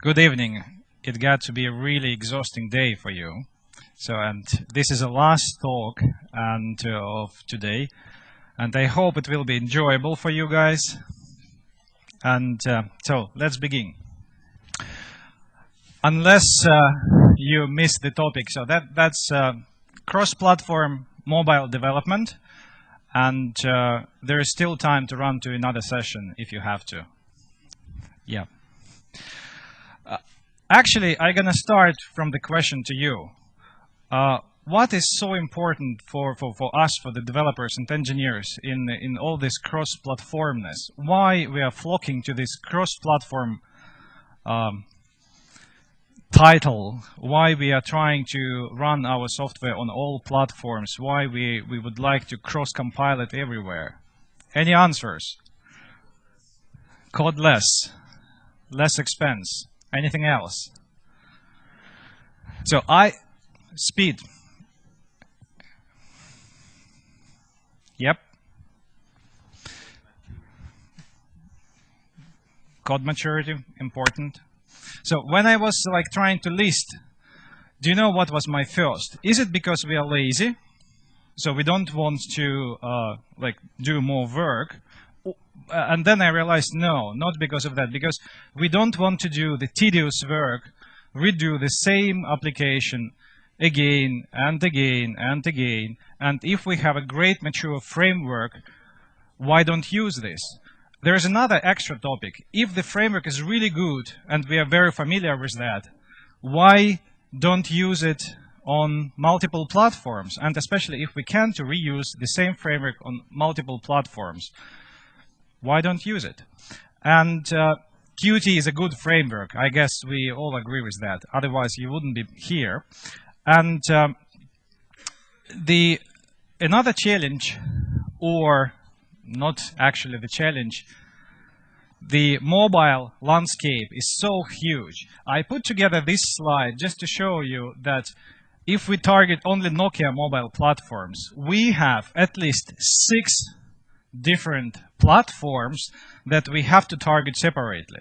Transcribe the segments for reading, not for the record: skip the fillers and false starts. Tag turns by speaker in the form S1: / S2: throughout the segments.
S1: Good evening. It got to be a really exhausting day for you. And this is the last talk of today, and I hope it will be enjoyable for you guys. So let's begin. Unless you missed the topic, so that's cross-platform mobile development, and there is still time to run to another session if you have to. Yeah. Actually, I'm going to start from the question to you. What is so important for us, for the developers and engineers in all this cross-platformness? Why we are flocking to this cross-platform title? Why we are trying to run our software on all platforms? Why we would like to cross-compile it everywhere? Any answers? Code less expense. Anything else? So speed. Yep. Code maturity, important. So when I was trying to list, do you know what was my first? Is it because we are lazy? So we don't want to do more work? And then I realized, no, not because of that, because we don't want to do the tedious work, redo the same application again and again and again. And if we have a great mature framework, why don't use this? There is another extra topic. If the framework is really good, and we are very familiar with that, why don't use it on multiple platforms? And especially if we can to reuse the same framework on multiple platforms, why don't use it? And Qt is a good framework. I guess we all agree with that. Otherwise, you wouldn't be here. And another challenge, or not actually the challenge, the mobile landscape is so huge. I put together this slide just to show you that if we target only Nokia mobile platforms, we have at least 6 different platforms that we have to target separately.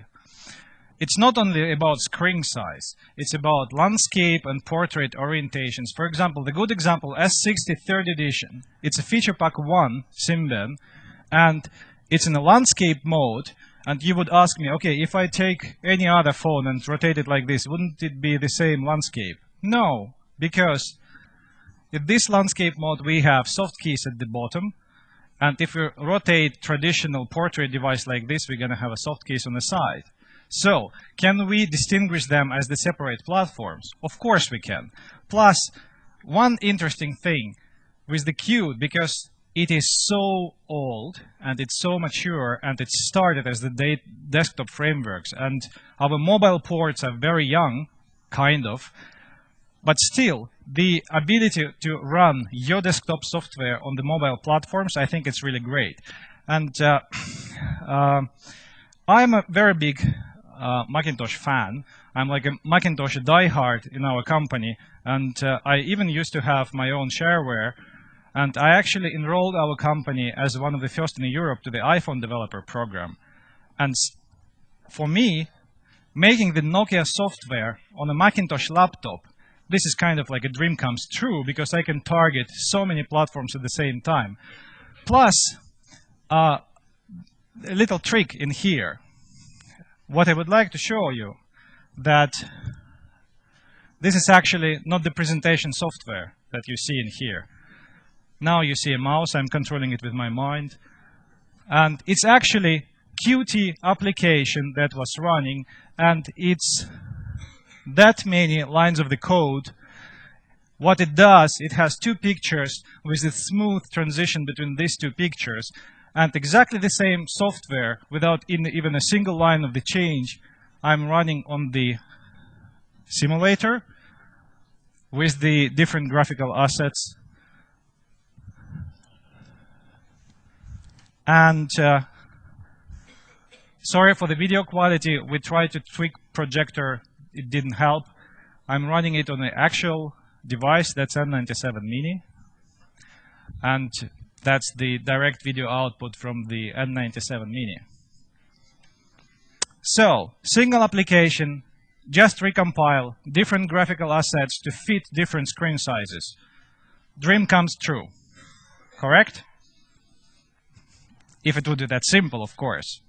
S1: It's not only about screen size, it's about landscape and portrait orientations. For example, the good example, S60 3rd edition, it's a feature pack 1 Symbian, and it's in a landscape mode. And you would ask me, okay, if I take any other phone and rotate it like this, wouldn't it be the same landscape? No, because in this landscape mode, we have soft keys at the bottom. And if we rotate traditional portrait device like this, we're going to have a soft keys on the side. So, can we distinguish them as the separate platforms? Of course we can. Plus, one interesting thing with the Qt, because it is so old and it's so mature and it started as the desktop frameworks, and our mobile ports are very young, kind of, but still, the ability to run your desktop software on the mobile platforms, I think it's really great. And I'm a very big Macintosh fan. I'm like a Macintosh diehard in our company, and I even used to have my own shareware. And I actually enrolled our company as one of the first in Europe to the iPhone developer program. And for me, making the Nokia software on a Macintosh laptop, this is kind of like a dream comes true, because I can target so many platforms at the same time. Plus, a little trick in here. What I would like to show you, that this is actually not the presentation software that you see in here. Now you see a mouse, I'm controlling it with my mind. And it's actually Qt application that was running, and it's that many lines of the code. What it does, it has 2 pictures with a smooth transition between these 2 pictures, and exactly the same software without even a single line of the change. I'm running on the simulator with the different graphical assets. And sorry for the video quality. We tried to tweak projector. It didn't help. I'm running it on the actual device. That's N97 Mini. And that's the direct video output from the N97 Mini. So, single application, just recompile different graphical assets to fit different screen sizes. Dream comes true, correct? If it would be that simple, of course.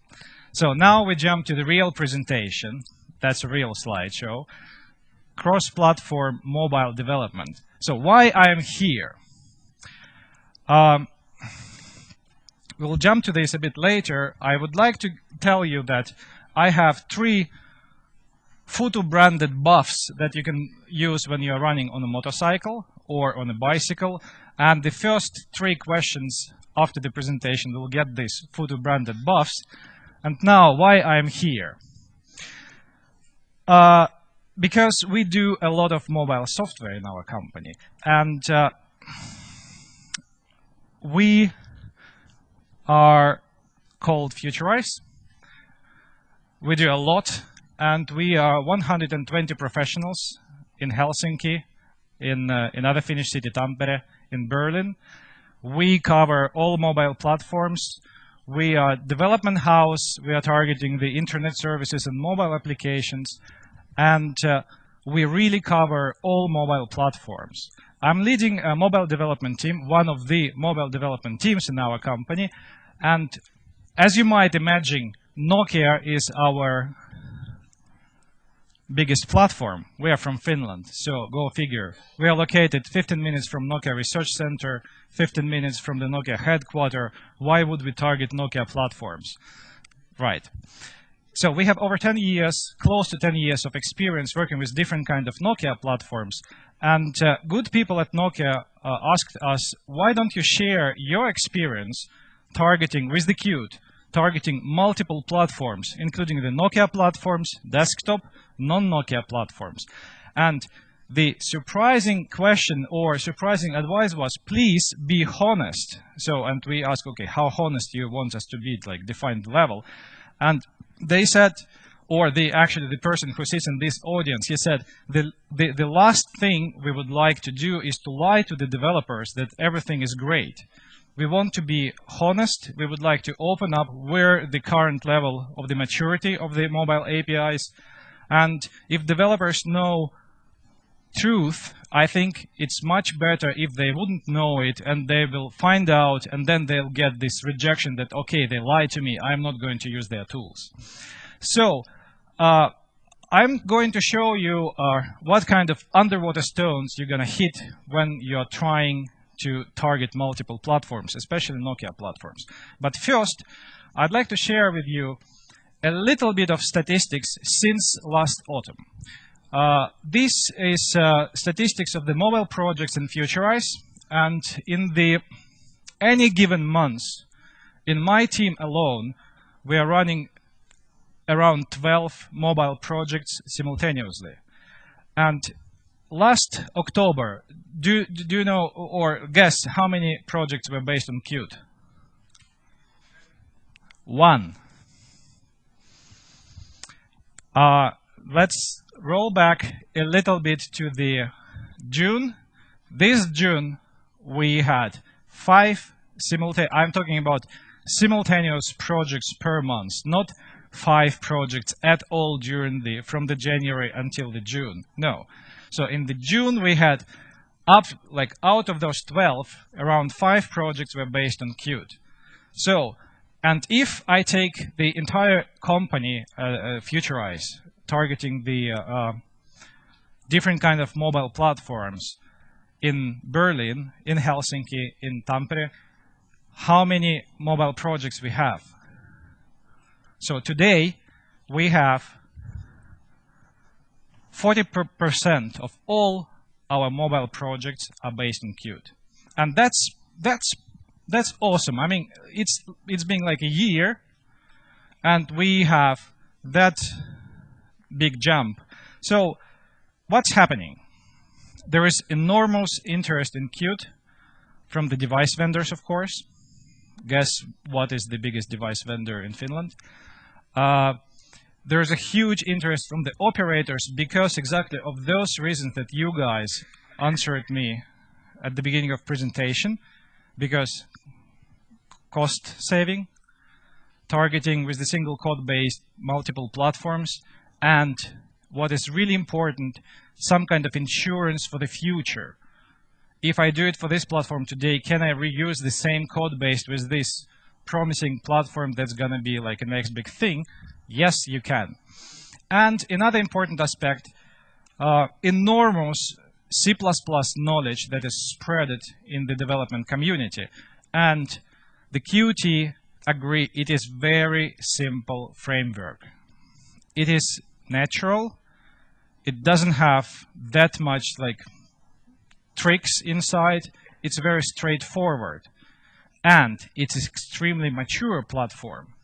S1: So now we jump to the real presentation. That's a real slideshow. Cross-platform mobile development. So why I am here? We'll jump to this a bit later. I would like to tell you that I have 3 Futu-branded buffs that you can use when you're running on a motorcycle or on a bicycle. And the first 3 questions after the presentation will get these Futu-branded buffs. And now, why I'm here? Because we do a lot of mobile software in our company. And we are called Futurice. We do a lot. And we are 120 professionals in Helsinki, in other Finnish city, Tampere, in Berlin. We cover all mobile platforms. We are a development house. We are targeting the internet services and mobile applications. And we really cover all mobile platforms. I'm leading a mobile development team, one of the mobile development teams in our company. And as you might imagine, Nokia is our biggest platform. We are from Finland, so go figure. We are located 15 minutes from Nokia Research Center, 15 minutes from the Nokia headquarters. Why would we target Nokia platforms? Right. So we have over 10 years, close to 10 years of experience working with different kind of Nokia platforms. And good people at Nokia asked us, why don't you share your experience targeting with the Qt, targeting multiple platforms, including the Nokia platforms, desktop, non-Nokia platforms. And the surprising question or surprising advice was, please be honest. So, and we asked, okay, how honest do you want us to be, like defined level? And they said, or actually the person who sits in this audience, he said, the last thing we would like to do is to lie to the developers that everything is great. We want to be honest. We would like to open up where the current level of the maturity of the mobile APIs. And if developers know truth, I think it's much better if they wouldn't know it and they will find out and then they'll get this rejection that, okay, they lied to me, I'm not going to use their tools. So I'm going to show you what kind of underwater stones you're going to hit when you're trying to target multiple platforms, especially Nokia platforms. But first, I'd like to share with you a little bit of statistics since last autumn. This is statistics of the mobile projects in Futurice, and in any given month, in my team alone, we are running around 12 mobile projects simultaneously. And last October, do you know or guess how many projects were based on Qt? 1. Let's roll back a little bit to the June. This June, we had 5 I'm talking about simultaneous projects per month, not 5 projects at all during from the January until the June. No. So in the June, we had out of those 12, around 5 projects were based on Qt. So, and if I take the entire company, Futurice, targeting the different kind of mobile platforms in Berlin, in Helsinki, in Tampere, how many mobile projects we have? So today, we have 40% of all our mobile projects are based on Qt. And that's awesome. I mean, it's been like a year, and we have that big jump. So what's happening? There is enormous interest in Qt from the device vendors, of course. Guess what is the biggest device vendor in Finland? There's a huge interest from the operators because exactly of those reasons that you guys answered me at the beginning of presentation, because cost saving, targeting with the single code base multiple platforms, and what is really important, some kind of insurance for the future. If I do it for this platform today, can I reuse the same code base with this promising platform that's going to be like the next big thing? Yes, you can. And another important aspect, enormous C++ knowledge that is spread in the development community. And the Qt agree it is very simple framework. It is natural. It doesn't have that much like tricks inside. It's very straightforward. And it's an extremely mature platform.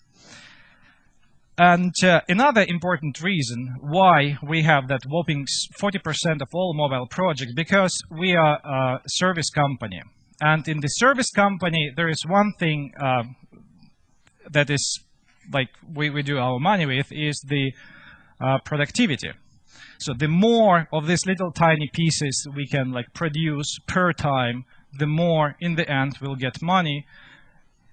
S1: And another important reason why we have that whopping 40% of all mobile projects, because we are a service company. And in the service company, there is one thing that is like we do our money with is the productivity. So the more of these little tiny pieces we can like produce per time, the more in the end we'll get money.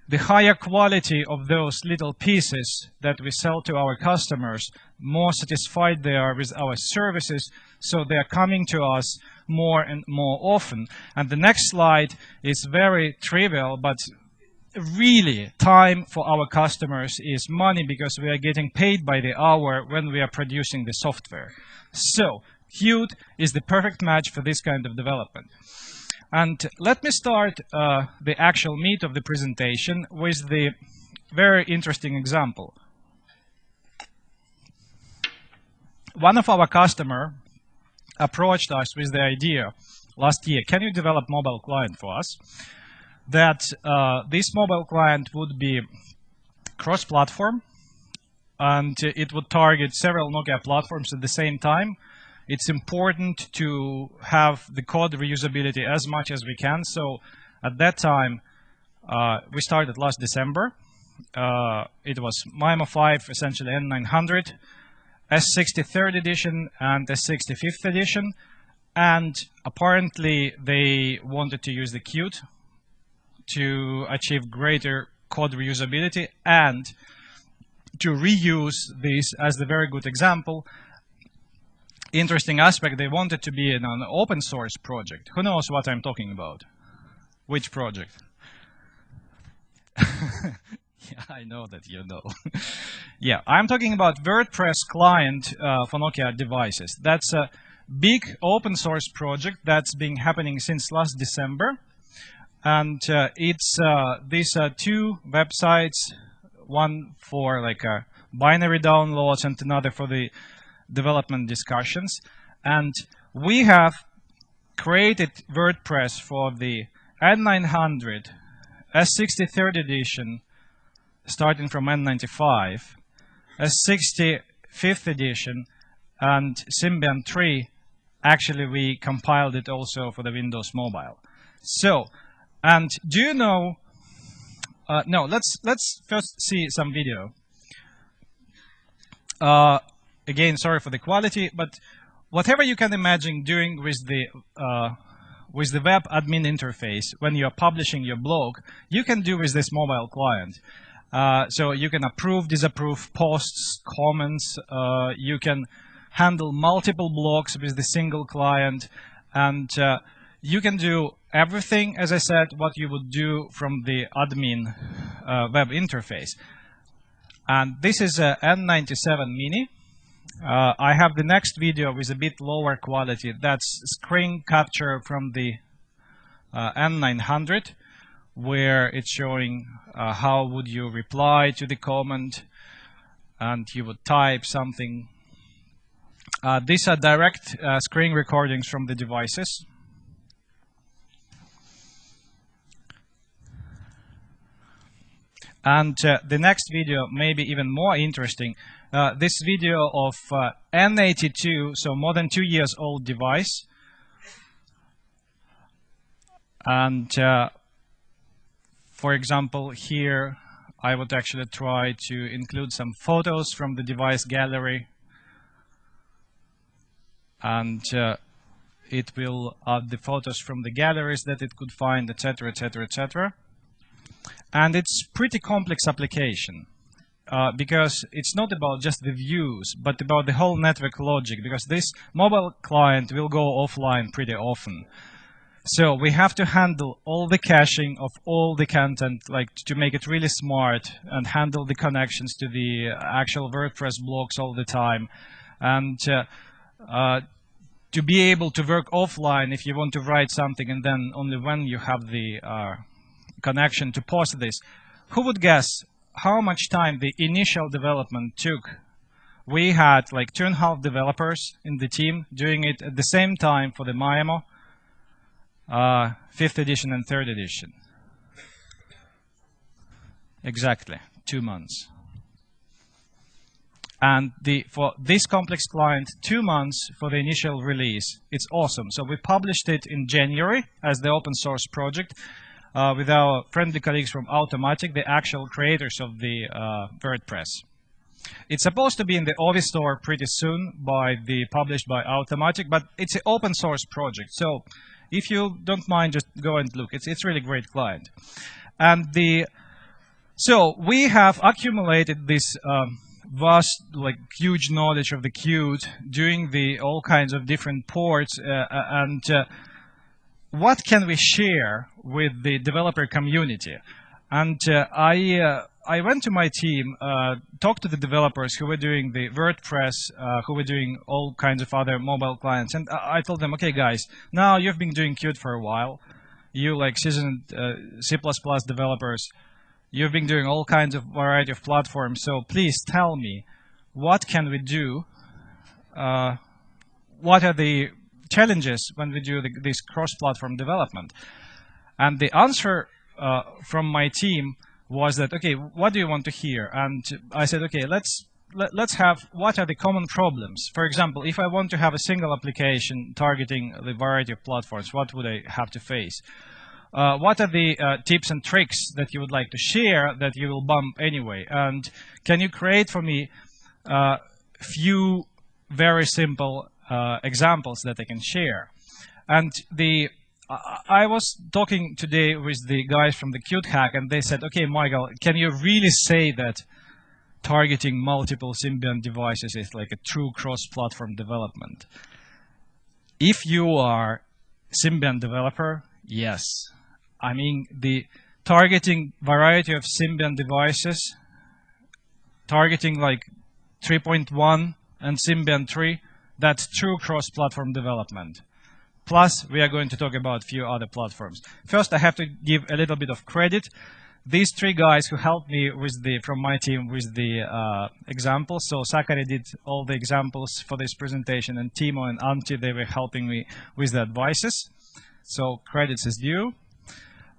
S1: The higher quality of those little pieces that we sell to our customers, more satisfied they are with our services, so they are coming to us more and more often. And the next slide is very trivial, but really time for our customers is money because we are getting paid by the hour when we are producing the software. So Qt is the perfect match for this kind of development. And let me start the actual meat of the presentation with the very interesting example. One of our customers approached us with the idea last year, can you develop mobile client for us? That this mobile client would be cross-platform, and it would target several Nokia platforms at the same time. It's important to have the code reusability as much as we can. So at that time, we started last December. It was Maemo 5, essentially N900, S60 3rd edition, and S60 5th edition. And apparently, they wanted to use the Qt to achieve greater code reusability and to reuse this as the very good example. Interesting aspect, they wanted to be an open source project. Who knows what I'm talking about? Which project? Yeah, I know that you know. Yeah, I'm talking about WordPress client for Nokia devices. That's a big open source project that's been happening since last December. And these are two websites, one for like binary downloads and another for the development discussions. And we have created WordPress for the N900, S60 3rd edition, starting from N95, S60 5th edition, and Symbian 3. Actually, we compiled it also for the Windows Mobile. So, and do you know, no, let's first see some video. Again, sorry for the quality, but whatever you can imagine doing with the web admin interface when you are publishing your blog, you can do with this mobile client. So you can approve, disapprove posts, comments. You can handle multiple blogs with the single client, and you can do everything, as I said, what you would do from the admin web interface. And this is a N97 Mini. I have the next video with a bit lower quality. That's screen capture from the N900, where it's showing how would you reply to the comment, and you would type something. These are direct screen recordings from the devices. And the next video may be even more interesting. This video of N82, so more than 2 years old device. And for example, here I would actually try to include some photos from the device gallery. And it will add the photos from the galleries that it could find, etc., etc., etc. And it's pretty complex application. because it's not about just the views, but about the whole network logic, because this mobile client will go offline pretty often. So we have to handle all the caching of all the content, like to make it really smart and handle the connections to the actual WordPress blocks all the time. And to be able to work offline if you want to write something and then only when you have the connection to post this. Who would guess how much time the initial development took? We had like 2.5 developers in the team doing it at the same time for the Maemo, 5th edition and 3rd edition. Exactly, 2 months. And for this complex client, 2 months for the initial release. It's awesome. So we published it in January as the open source project with our friendly colleagues from Automatic, the actual creators of the WordPress. It's supposed to be in the Ovi store pretty soon, published by Automatic, but it's an open source project. So if you don't mind, just go and look. It's really great client. And so we have accumulated this vast, like huge knowledge of the Qt, doing all kinds of different ports, and what can we share with the developer community? And I went to my team, talked to the developers who were doing the WordPress, who were doing all kinds of other mobile clients, and I told them, okay, guys, now you've been doing Qt for a while, you like seasoned C++ developers. You've been doing all kinds of variety of platforms, so please tell me, what can we do? What are the challenges when we do this cross-platform development? And the answer from my team was that, okay, what do you want to hear? And I said, okay, let's have, what are the common problems? For example, if I want to have a single application targeting the variety of platforms, what would I have to face? What are the tips and tricks that you would like to share that you will bump anyway? And can you create for me a few very simple examples that I can share? And I was talking today with the guys from the Qt Hack, and they said, okay, Michael, can you really say that targeting multiple Symbian devices is like a true cross-platform development? If you are Symbian developer, yes. I mean, the targeting variety of Symbian devices, targeting like 3.1 and Symbian 3, that's true cross-platform development. Plus, we are going to talk about a few other platforms. First, I have to give a little bit of credit. These 3 guys who helped me from my team with the examples. So Sakari did all the examples for this presentation, and Timo and Antti, they were helping me with the advices. So credits is due.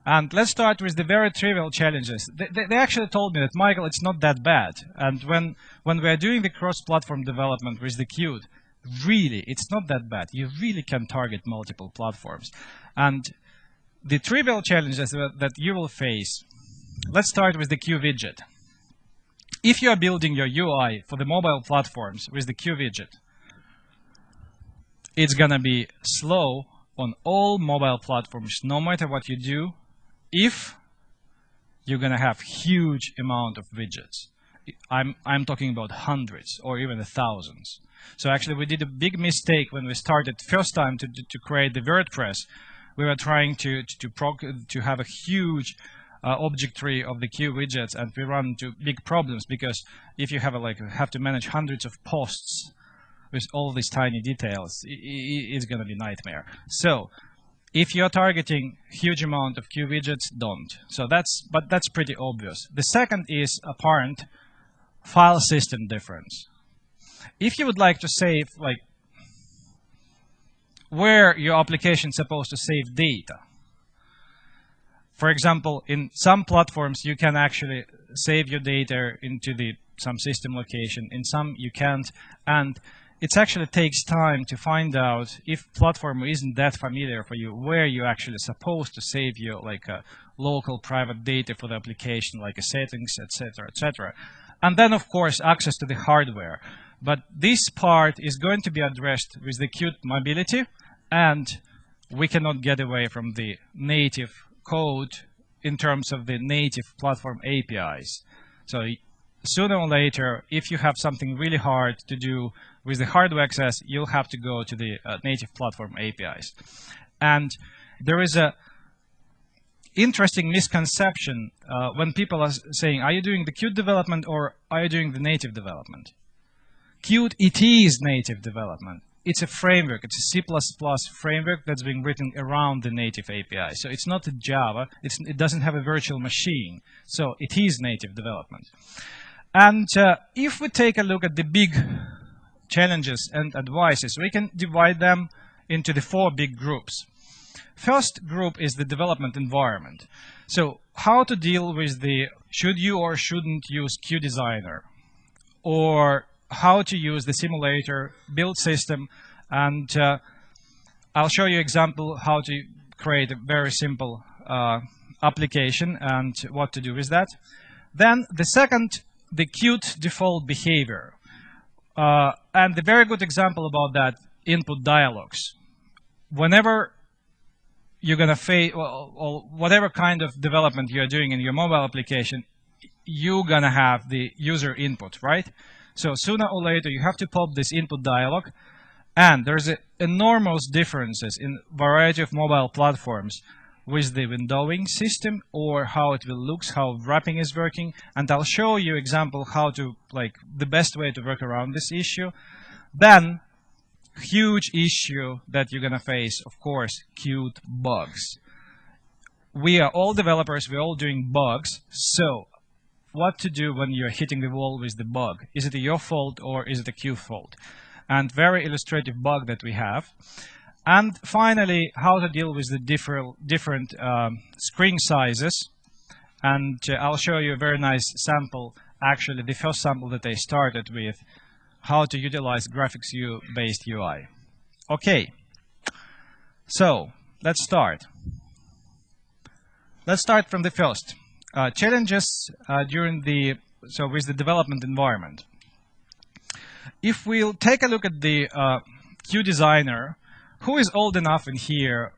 S1: And let's start with the very trivial challenges. They actually told me that, Michael, it's not that bad. And when we are doing the cross-platform development with the Qt, really, it's not that bad. You really can target multiple platforms. And the trivial challenges that you will face, let's start with the Q widget. If you are building your UI for the mobile platforms with the Q widget, it's going to be slow on all mobile platforms, no matter what you do, if you're going to have huge amount of widgets. I'm talking about hundreds or even thousands. So actually, we did a big mistake when we started first time to create the WordPress. We were trying to have a huge object tree of the Q widgets, and we run into big problems because if you have to manage hundreds of posts with all these tiny details, it's going to be a nightmare. So if you're targeting huge amount of Q widgets, don't. So but that's pretty obvious. The second is apparent file system difference. If you would like to save where your application is supposed to save data, for example, in some platforms you can actually save your data into some system location. In some you can't, and it actually takes time to find out if platform isn't that familiar for you, where you're actually supposed to save your local private data for the application, like settings, etc., etc. And then, of course, access to the hardware. But this part is going to be addressed with the Qt mobility, and we cannot get away from the native code in terms of the native platform APIs. So sooner or later, if you have something really hard to do with the hardware access, you'll have to go to the native platform APIs. And there is a interesting misconception when people are saying, are you doing the Qt development or are you doing the native development? Qt, it is native development. It's a framework. It's a C++ framework that's being written around the native API. So it's not a Java. It doesn't have a virtual machine. So it is native development. And if we take a look at the big challenges and advices, we can divide them into the 4 big groups. First group is the development environment. So how to deal with the should you or shouldn't use Qt Designer, or how to use the simulator build system, and I'll show you example how to create a very simple application and what to do with that. Then the second, the Qt default behavior, and the very good example about that, input dialogues. Whenever you're going to face, or whatever kind of development you're doing in your mobile application, you're going to have the user input, right? So sooner or later, you have to pop this input dialog, and there's enormous differences in variety of mobile platforms with the windowing system, or how it will look, how wrapping is working, and I'll show you example how to, like, the best way to work around this issue. Then, huge issue that you're gonna face, of course, Qt bugs. We are all developers, we're all doing bugs, so what to do when you're hitting the wall with the bug? Is it your fault or is it a Qt fault? And very illustrative bug that we have. And finally, how to deal with the different screen sizes. And I'll show you a very nice sample, actually the first sample that I started with, how to utilize graphics based UI. Okay, so let's start. Let's start from the first. Challenges with the development environment. If we'll take a look at the Qt Designer, who is old enough in here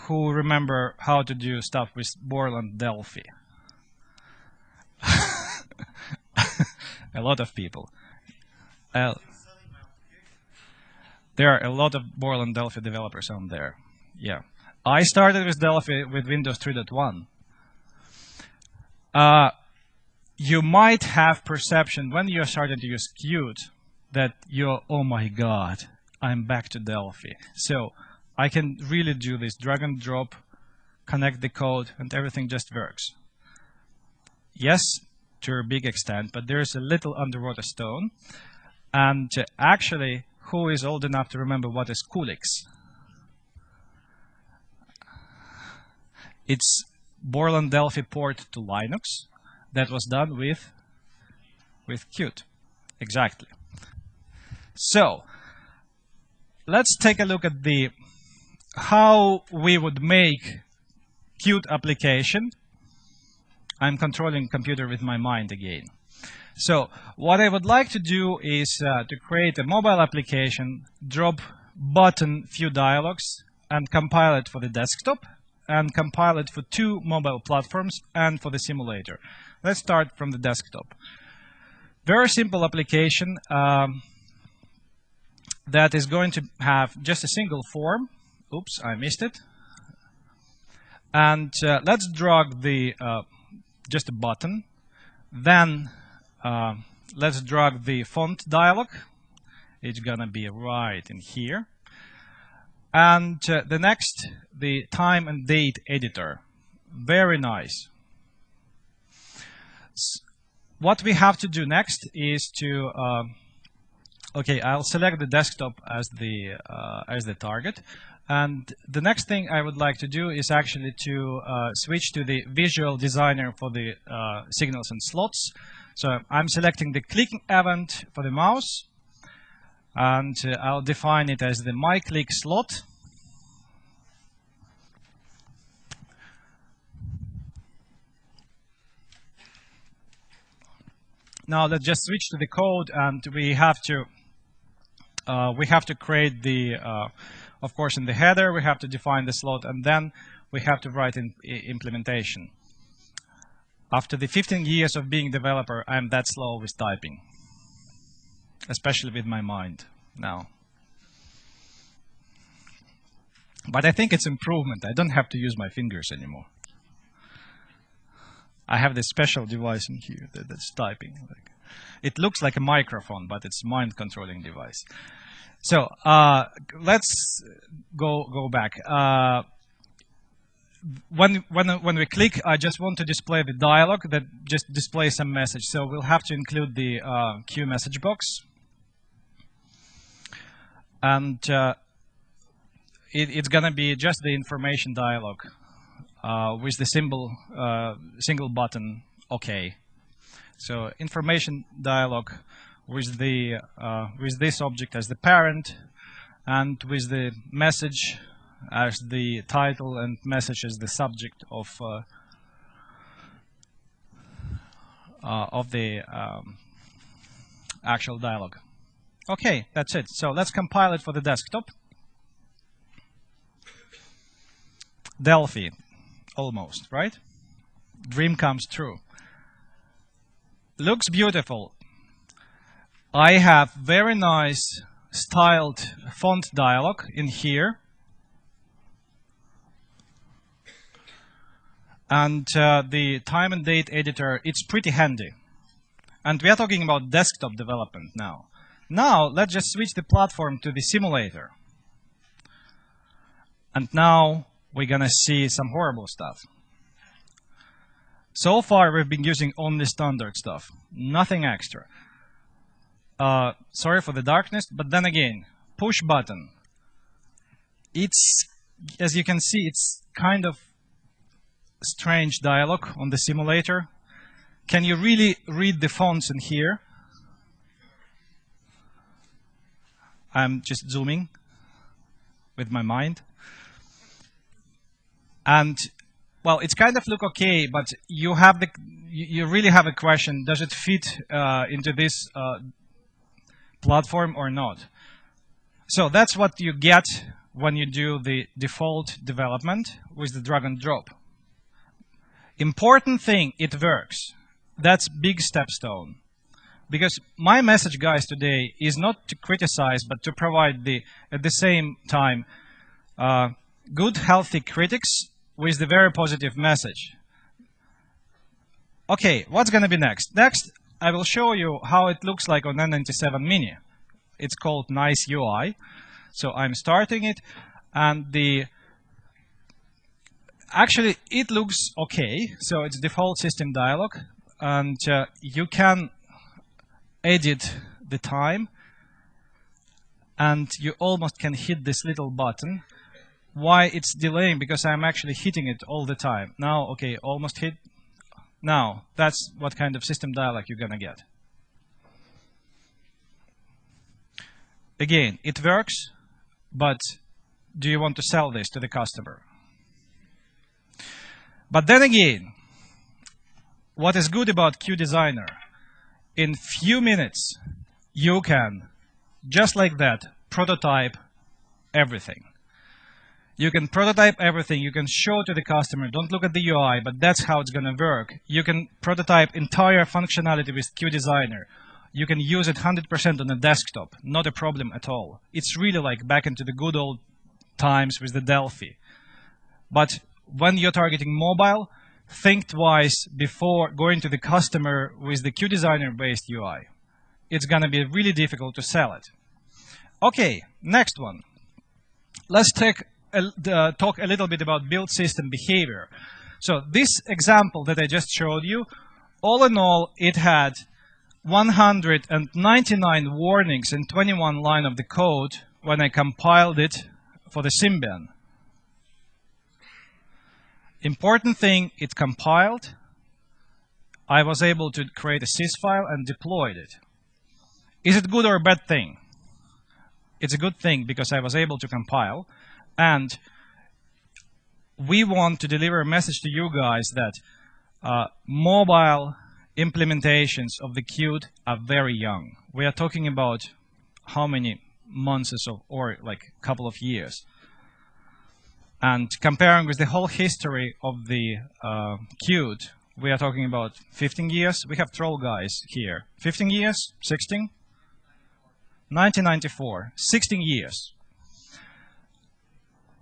S1: who remember how to do stuff with Borland Delphi? A lot of people. There are a lot of Borland Delphi developers on there. Yeah, I started with Delphi with Windows 3.1. You might have perception when you're starting to use Qt that you're, oh my god, I'm back to Delphi. So I can really do this drag and drop, connect the code, and everything just works. Yes, to a big extent, but there's a little underwater stone. And actually, who is old enough to remember what is Coolix? It's Borland Delphi port to Linux that was done with Qt. Exactly. So let's take a look at the how we would make Qt application. I'm controlling computer with my mind again. So what I would like to do is to create a mobile application, drop button few dialogues, and compile it for the desktop, and compile it for 2 mobile platforms and for the simulator. Let's start from the desktop. Very simple application that is going to have just a single form. Oops, I missed it. And let's drag the just a button. Then let's drag the font dialog. It's gonna be right in here. And the next, the time and date editor. Very nice. What we have to do next is to, okay, I'll select the desktop as the target. And the next thing I would like to do is actually to switch to the visual designer for the signals and slots. So I'm selecting the clicking event for the mouse. And I'll define it as the myClick slot. Now let's just switch to the code, and we have to create the, of course, in the header we have to define the slot, and then we have to write in implementation. After the 15 years of being a developer, I'm that slow with typing, especially with my mind now. But I think it's improvement. I don't have to use my fingers anymore. I have this special device in here that's typing. It looks like a microphone, but it's a mind-controlling device. So let's go back. When we click, I just want to display the dialog that just displays some message. So we'll have to include the Q message box. And it's going to be just the information dialog with the single button OK. So information dialog with this object as the parent, and with the message as the title and message as the subject of the actual dialog. Okay, that's it. So let's compile it for the desktop. Delphi, almost, right? Dream comes true. Looks beautiful. I have very nice styled font dialog in here. And the time and date editor, it's pretty handy. And we are talking about desktop development now. Now, let's just switch the platform to the simulator. And now we're going to see some horrible stuff. So far, we've been using only standard stuff, nothing extra. Sorry for the darkness, but then again, push button. It's, as you can see, it's kind of strange dialog on the simulator. Can you really read the fonts in here? I'm just zooming with my mind. And well, it's kind of look okay, but you really have a question: does it fit into this platform or not? So that's what you get when you do the default development with the drag and drop. Important thing, it works. That's big stepstone. Because my message, guys, today is not to criticize, but to provide at the same time good, healthy critics with the very positive message. Okay, what's going to be next? Next, I will show you how it looks like on N97 Mini. It's called Nice UI. So I'm starting it, and actually it looks okay. So it's default system dialog, and you can edit the time, and you almost can hit this little button. Why it's delaying? Because I'm actually hitting it all the time. Now, okay, almost hit. Now, that's what kind of system dialog you're gonna get. Again, it works, but do you want to sell this to the customer? But then again, what is good about Qt Designer? In few minutes, you can, just like that, prototype everything. You can prototype everything. You can show to the customer, don't look at the UI, but that's how it's going to work. You can prototype entire functionality with Qt Designer. You can use it 100% on a desktop. Not a problem at all. It's really like back into the good old times with the Delphi. But when you're targeting mobile, think twice before going to the customer with the Qt Designer-based UI. It's going to be really difficult to sell it. Okay, next one. Let's talk a little bit about build system behavior. So this example that I just showed you, all in all, it had 199 warnings in 21 lines of the code when I compiled it for the Symbian. Important thing, it compiled. I was able to create a sys file and deployed it. Is it good or a bad thing? It's a good thing because I was able to compile. And we want to deliver a message to you guys that mobile implementations of the Qt are very young. We are talking about how many months or like a couple of years. And comparing with the whole history of the Qt, We are talking about 15 years. We have troll guys here. 15 years? 16? 1994. 16 years.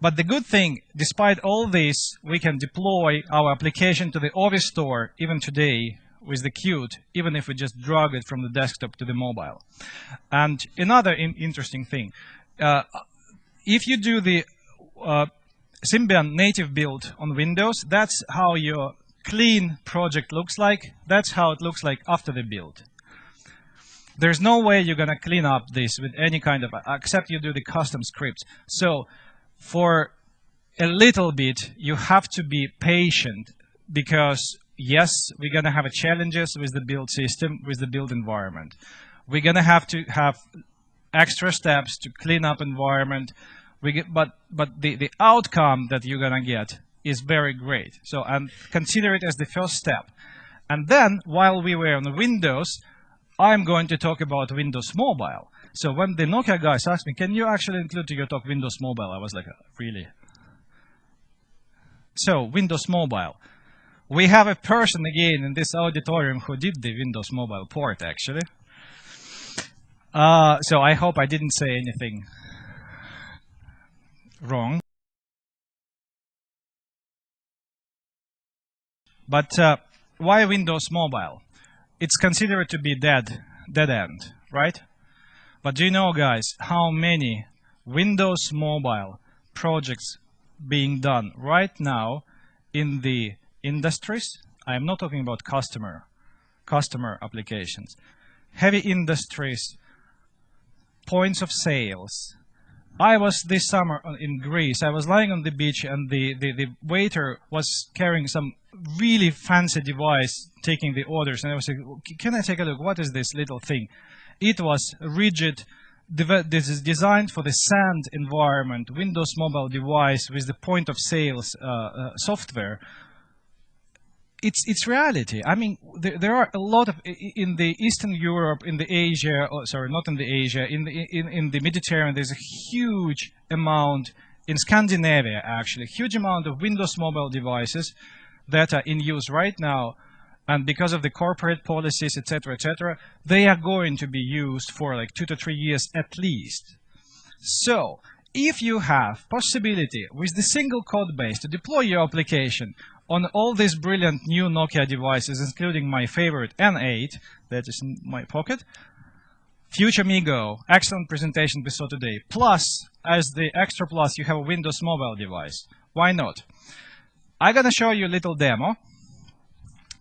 S1: But the good thing, despite all this, we can deploy our application to the Office store even today with the Qt, even if we just drag it from the desktop to the mobile. And another interesting thing, if you do the Symbian native build on Windows, that's how your clean project looks like. That's how it looks like after the build. There's no way you're going to clean up this with any kind of, except you do the custom scripts. So for a little bit, you have to be patient because, yes, we're going to have challenges with the build system, with the build environment. We're going to have extra steps to clean up environment. But the outcome that you're going to get is very great. So and consider it as the first step. And then, while we were on Windows, I'm going to talk about Windows Mobile. So when the Nokia guys asked me, can you actually include to your talk Windows Mobile? I was like, really? So, Windows Mobile. We have a person again in this auditorium who did the Windows Mobile port, actually. So I hope I didn't say anything wrong. But why Windows Mobile? It's considered to be dead end, right? But do you know, guys, how many Windows Mobile projects being done right now in the industries? I am not talking about customer applications. Heavy industries, points of sales. I was this summer in Greece. I was lying on the beach and the waiter was carrying some really fancy device taking the orders. And I was like, can I take a look? What is this little thing? It was rigid. This is designed for the sand environment, Windows Mobile device with the point of sales software. It's reality. I mean, there are a lot of in the Eastern Europe, in the Asia. Oh, sorry, not in the Asia. In the Mediterranean, there's a huge amount in Scandinavia. Actually, huge amount of Windows Mobile devices that are in use right now, and because of the corporate policies, etc., they are going to be used for like 2 to 3 years at least. So, if you have possibility with the single code base to deploy your application on all these brilliant new Nokia devices, including my favorite N8, that is in my pocket, Future MeGo, excellent presentation we saw today, plus, as the extra plus, you have a Windows Mobile device. Why not? I'm going to show you a little demo.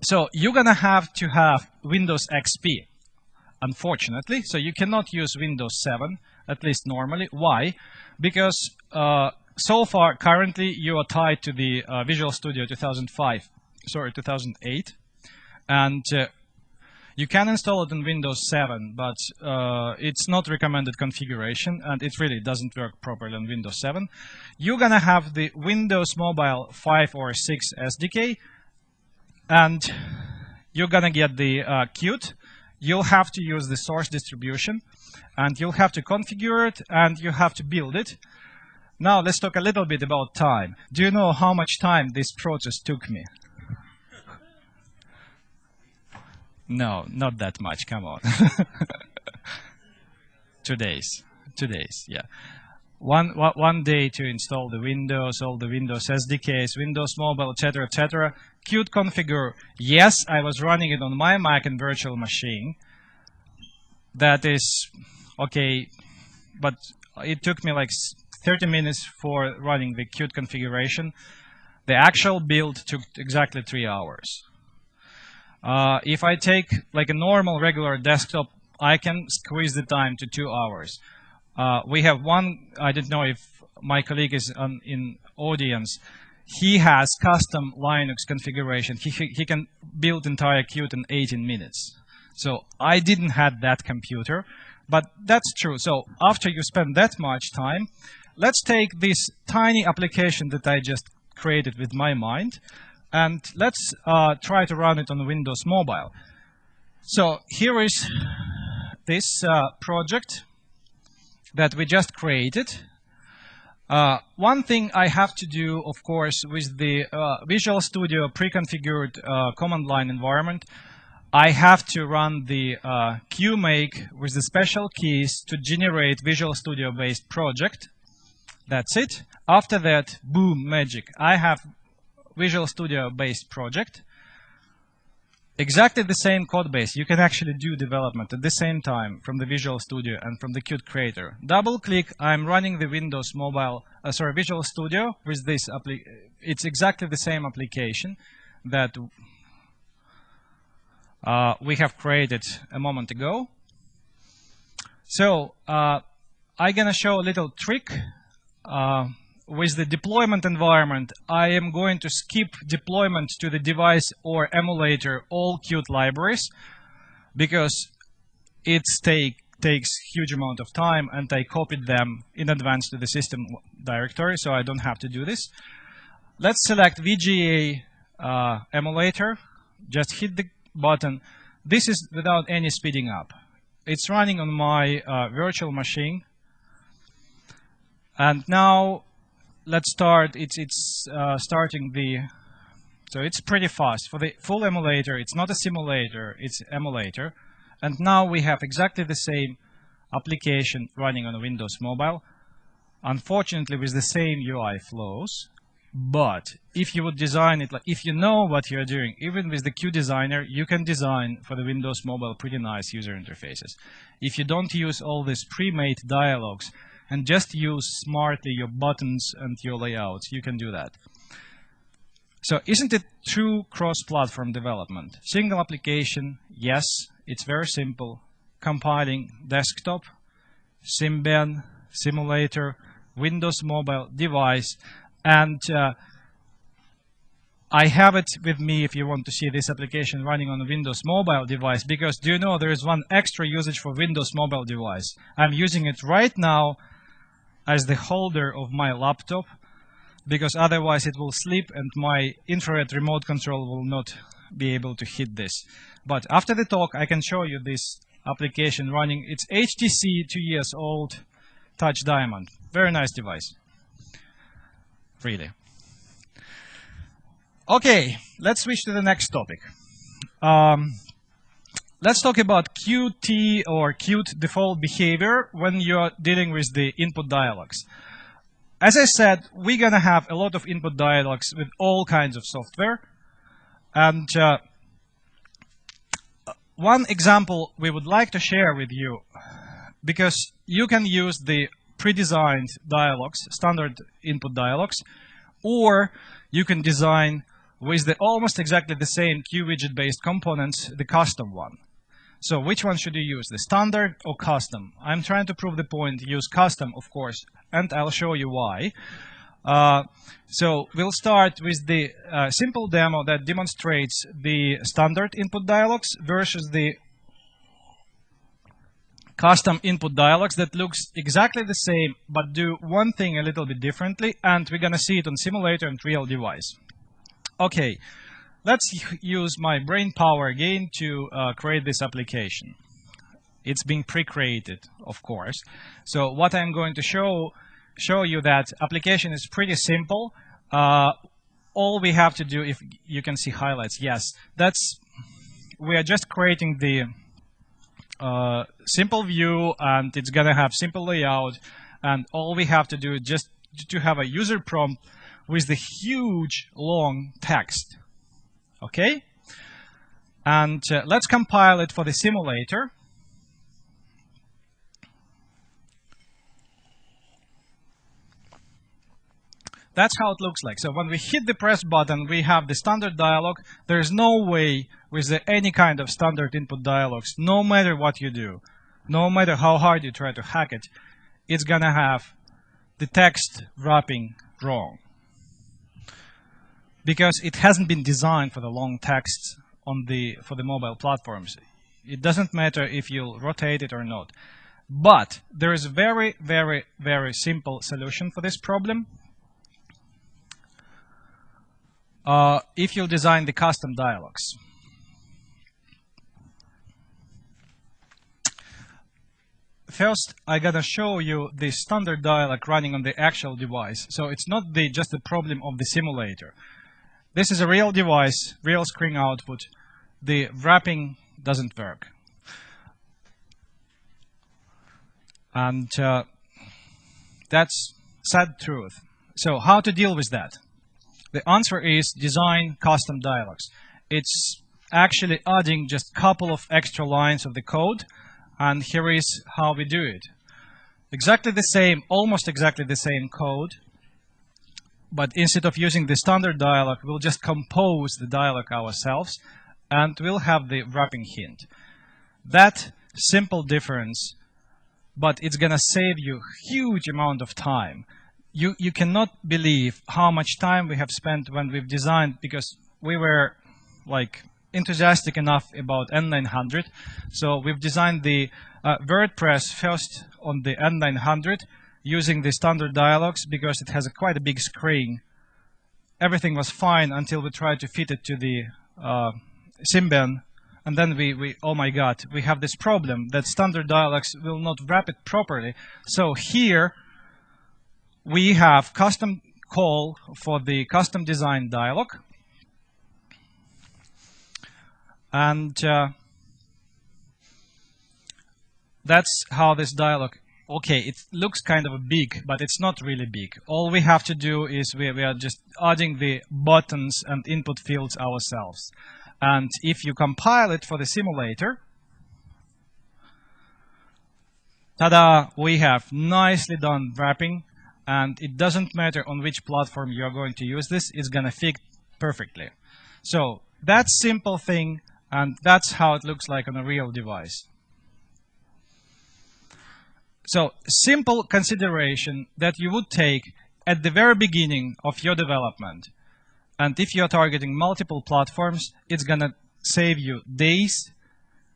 S1: So you're going to have Windows XP, unfortunately. So you cannot use Windows 7, at least normally. Why? Because so far, currently, you are tied to the Visual Studio 2008. And you can install it in Windows 7, but it's not recommended configuration, and it really doesn't work properly on Windows 7. You're going to have the Windows Mobile 5 or 6 SDK, and you're going to get the Qt. You'll have to use the source distribution, and you'll have to configure it, and you have to build it. Now, let's talk a little bit about time. Do you know how much time this process took me? No, not that much. Come on. 2 days. 2 days, yeah. One day to install the Windows, all the Windows SDKs, Windows Mobile, etc., etc. Qt configure. Yes, I was running it on my Mac and virtual machine. That is okay, but it took me like 30 minutes for running the Qt configuration. The actual build took exactly 3 hours. If I take like a normal regular desktop, I can squeeze the time to 2 hours. We have one, I don't know if my colleague is in audience. He has custom Linux configuration. He can build entire Qt in 18 minutes. So I didn't have that computer, but that's true. So after you spend that much time, let's take this tiny application that I just created with my mind, and let's try to run it on Windows Mobile. So here is this project that we just created. One thing I have to do, of course, with the Visual Studio pre-configured command line environment, I have to run the qmake with the special keys to generate Visual Studio-based project. That's it. After that, boom, magic. I have Visual Studio-based project. Exactly the same code base. You can actually do development at the same time from the Visual Studio and from the Qt Creator. Double click, I'm running the Windows mobile, Visual Studio with this it's exactly the same application that we have created a moment ago. So I'm gonna show a little trick. With the deployment environment, I am going to skip deployment to the device or emulator all Qt libraries because it takes huge amount of time, and I copied them in advance to the system directory, so I don't have to do this. Let's select VGA emulator. Just hit the button. This is without any speeding up. It's running on my virtual machine. And now let's start. It's starting the. So it's pretty fast for the full emulator. It's not a simulator. It's emulator. And now we have exactly the same application running on a Windows Mobile. Unfortunately, with the same UI flows. But if you would design it, like if you know what you're doing, even with the Qt Designer, you can design for the Windows Mobile pretty nice user interfaces. If you don't use all these pre-made dialogues and just use smartly your buttons and your layouts, you can do that. So isn't it true cross-platform development? Single application, yes, it's very simple. Compiling desktop, Symbian, simulator, Windows Mobile device, and I have it with me if you want to see this application running on a Windows Mobile device, because do you know there is one extra usage for Windows Mobile device? I'm using it right now as the holder of my laptop, because otherwise it will sleep and my infrared remote control will not be able to hit this. But after the talk, I can show you this application running. It's HTC 2 years old Touch Diamond. Very nice device. Really. Okay, let's switch to the next topic. Let's talk about Qt or Qt default behavior when you're dealing with the input dialogues. As I said, we're going to have a lot of input dialogues with all kinds of software. And one example we would like to share with you, because you can use the pre-designed dialogues, standard input dialogues, or you can design with the almost exactly the same QWidget-based components, the custom one. So which one should you use, the standard or custom? I'm trying to prove the point, use custom, of course, and I'll show you why. So we'll start with the simple demo that demonstrates the standard input dialogues versus the custom input dialogues that looks exactly the same, but do one thing a little bit differently, and we're going to see it on simulator and real device. Okay, let's use my brain power again to create this application. It's being pre-created, of course. So what I'm going to show you that application is pretty simple. All we have to do, if you can see highlights, yes, we are just creating the simple view, and it's gonna have simple layout, and all we have to do is just to have a user prompt with the huge long text. Okay, and let's compile it for the simulator. That's how it looks like. So when we hit the press button, we have the standard dialog. There's no way with any kind of standard input dialogues, no matter what you do, no matter how hard you try to hack it, it's gonna have the text wrapping wrong, because it hasn't been designed for the long text for the mobile platforms. It doesn't matter if you rotate it or not. But there is a very, very, very simple solution for this problem. If you design the custom dialogues. first I'm gonna show you the standard dialog running on the actual device. So it's not just the problem of the simulator. This is a real device, real screen output. The wrapping doesn't work. And that's sad truth. So how to deal with that? The answer is design custom dialogs. It's actually adding just a couple of extra lines of the code, and here is how we do it. Exactly the same, almost exactly the same code, but instead of using the standard dialog, we'll just compose the dialog ourselves, and we'll have the wrapping hint. That simple difference, but it's gonna save you huge amount of time. You cannot believe how much time we have spent when we've designed, because we were like enthusiastic enough about N900. So we've designed the WordPress first on the N900 using the standard dialogues because it has quite a big screen. Everything was fine until we tried to fit it to the Symbian. And then we oh my God, we have this problem that standard dialogues will not wrap it properly. So here we have custom call for the custom design dialog. And that's how this dialog, okay, it looks kind of big, but it's not really big. All we have to do is we are just adding the buttons and input fields ourselves. And if you compile it for the simulator, ta-da, we have nicely done wrapping, and it doesn't matter on which platform you're going to use this, it's gonna fit perfectly. So that simple thing, and that's how it looks like on a real device. So simple consideration that you would take at the very beginning of your development. And if you're targeting multiple platforms, it's gonna save you days,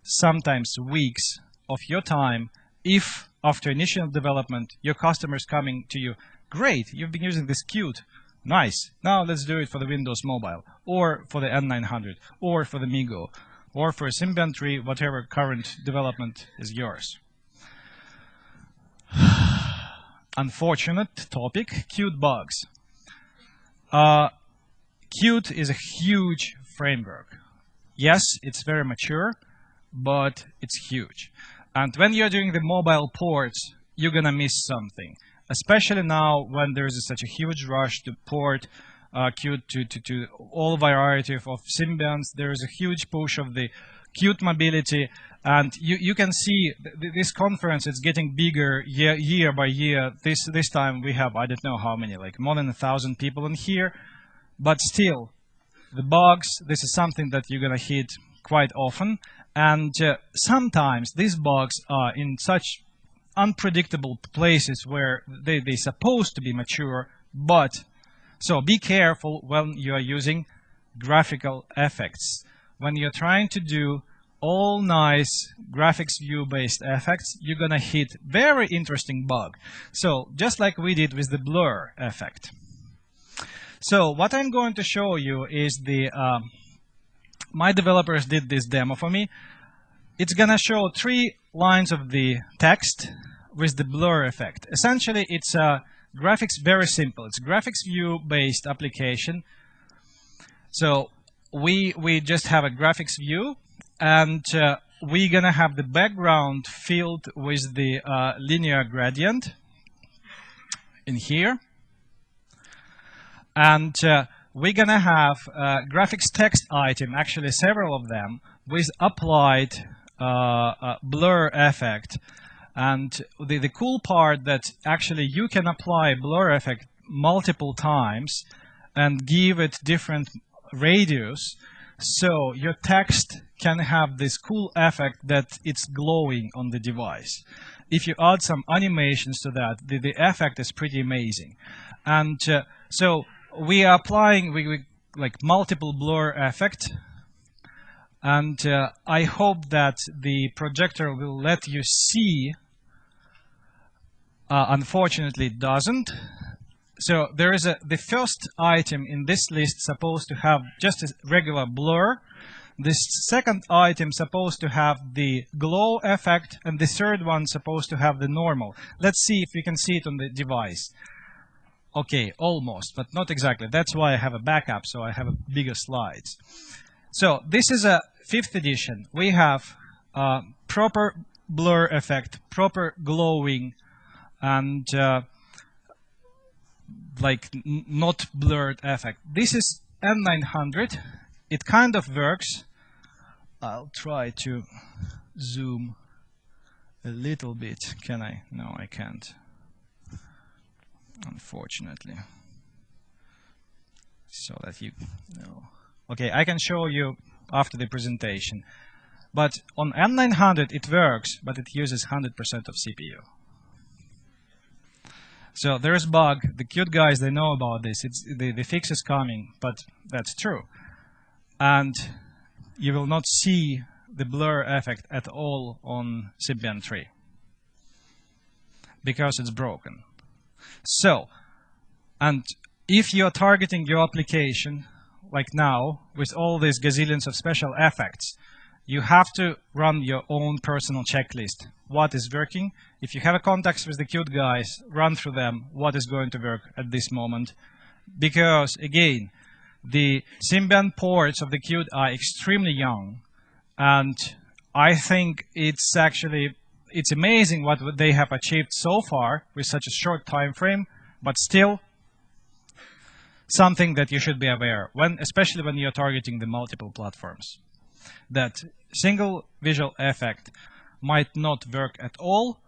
S1: sometimes weeks of your time if after initial development, your customer's coming to you, great, you've been using this Qt, nice, now let's do it for the Windows Mobile, or for the N900, or for the Migo, or for Symbian 3, whatever current development is yours. Unfortunate topic, Qt bugs. Qt is a huge framework. Yes, it's very mature, but it's huge. And when you're doing the mobile ports, you're gonna miss something. Especially now when there's such a huge rush to port Qt to all variety of Symbians. There's a huge push of the Qt mobility. And you can see this conference is getting bigger year by year. This time we have, I don't know how many, like more than 1,000 people in here. But still, the bugs, this is something that you're gonna hit quite often. And sometimes these bugs are in such unpredictable places where they're supposed to be mature, but so be careful when you are using graphical effects. When you're trying to do all nice graphics view based effects, you're gonna hit very interesting bug. So just like we did with the blur effect. So what I'm going to show you is the my developers did this demo for me. It's gonna show 3 lines of the text with the blur effect. Essentially, it's graphics very simple. It's graphics view based application. So we just have a graphics view, and we're gonna have the background filled with the linear gradient in here, and we're gonna have graphics text item, actually several of them, with applied blur effect. And the cool part that actually you can apply blur effect multiple times and give it different radius, so your text can have this cool effect that it's glowing on the device. If you add some animations to that, the effect is pretty amazing. And so we are applying like multiple blur effect, and I hope that the projector will let you see. Unfortunately, it doesn't. So there is the first item in this list supposed to have just a regular blur. This second item supposed to have the glow effect, and the third one supposed to have the normal. Let's see if we can see it on the device. Okay, almost, but not exactly. That's why I have a backup, so I have a bigger slides. So this is a 5th edition. We have proper blur effect, proper glowing, and like not blurred effect. This is N900. It kind of works. I'll try to zoom a little bit. Can I? No, I can't. Unfortunately. So that you know. Okay, I can show you after the presentation. But on N900 it works, but it uses 100% of CPU. So there's a bug. The Qt guys, they know about this. The fix is coming, but that's true. And you will not see the blur effect at all on Symbian 3 because it's broken. So, and if you're targeting your application, like now, with all these gazillions of special effects, you have to run your own personal checklist. What is working? If you have a contacts with the Qt guys, run through them. What is going to work at this moment? Because, again, the Symbian ports of the Qt are extremely young. And I think it's amazing what they have achieved so far with such a short time frame, but still something that you should be aware of, especially when you're targeting the multiple platforms. That single visual effect might not work at all,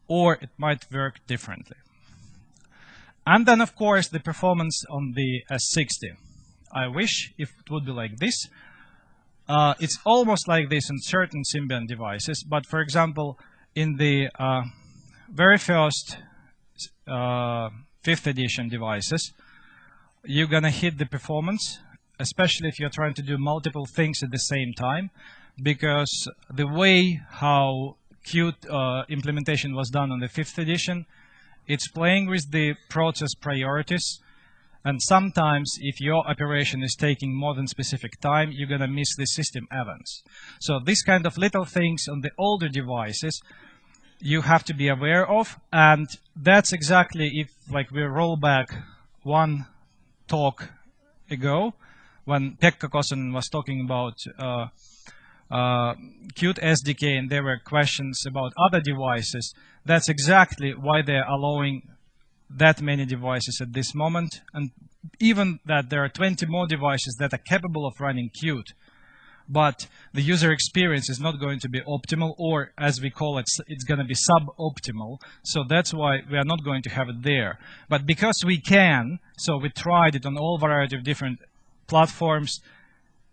S1: or it might work differently. And then, of course, the performance on the S60. I wish if it would be like this. It's almost like this in certain Symbian devices, but for example, in the very first 5th edition devices, you're gonna hit the performance, especially if you're trying to do multiple things at the same time, because the way how Qt implementation was done on the 5th edition, it's playing with the process priorities. And sometimes, if your operation is taking more than specific time, you're going to miss the system events. So these kind of little things on the older devices, you have to be aware of. And that's exactly if, like, we roll back one talk ago, when Pekka Kosonen was talking about Qt SDK, and there were questions about other devices. That's exactly why they're allowing that many devices at this moment, and even that there are 20 more devices that are capable of running Qt, but the user experience is not going to be optimal, or as we call it, it's going to be suboptimal. So that's why we are not going to have it there. But because we can, so we tried it on all variety of different platforms,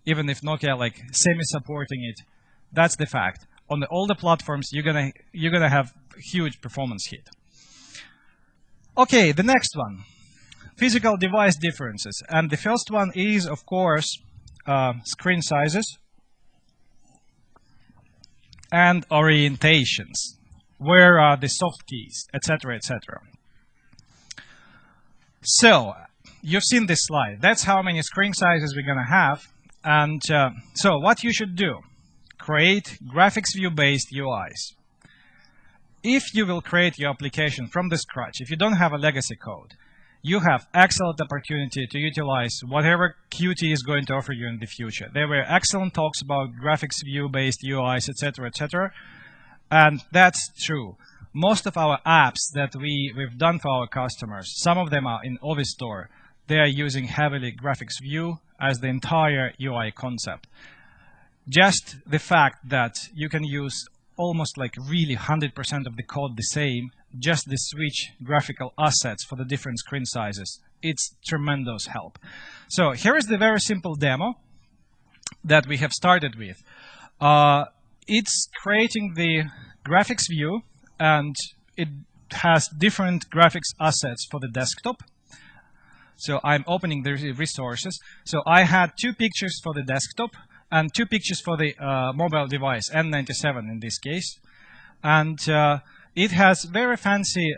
S1: even if Nokia like semi-supporting it, that's the fact. On the older platforms, you're gonna have huge performance hit. Okay, the next one, physical device differences. And the first one is, of course, screen sizes and orientations. Where are the soft keys, etc., etc. So, you've seen this slide. That's how many screen sizes we're going to have. And so what you should do, create graphics view-based UIs. If you will create your application from the scratch, if you don't have a legacy code, you have excellent opportunity to utilize whatever Qt is going to offer you in the future. There were excellent talks about graphics view-based UIs, etc., etc. And that's true. Most of our apps that we've done for our customers, some of them are in Office Store. They are using heavily graphics view as the entire UI concept. Just the fact that you can use almost like really 100% of the code the same, just the switch graphical assets for the different screen sizes. It's tremendous help. So here is the very simple demo that we have started with. It's creating the graphics view, and it has different graphics assets for the desktop. So I'm opening the resources. So I had 2 pictures for the desktop and 2 pictures for the mobile device, N97 in this case. And it has very fancy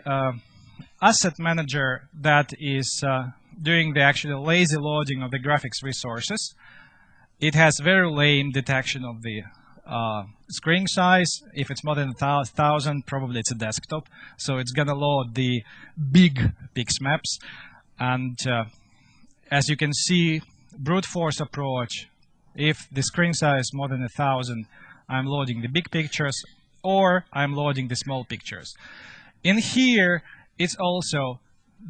S1: asset manager that is doing the actual lazy loading of the graphics resources. It has very lame detection of the screen size. If it's more than 1,000, probably it's a desktop. So it's going to load the big pix maps. And as you can see, brute force approach, if the screen size is more than 1,000, I'm loading the big pictures, or I'm loading the small pictures. In here, it's also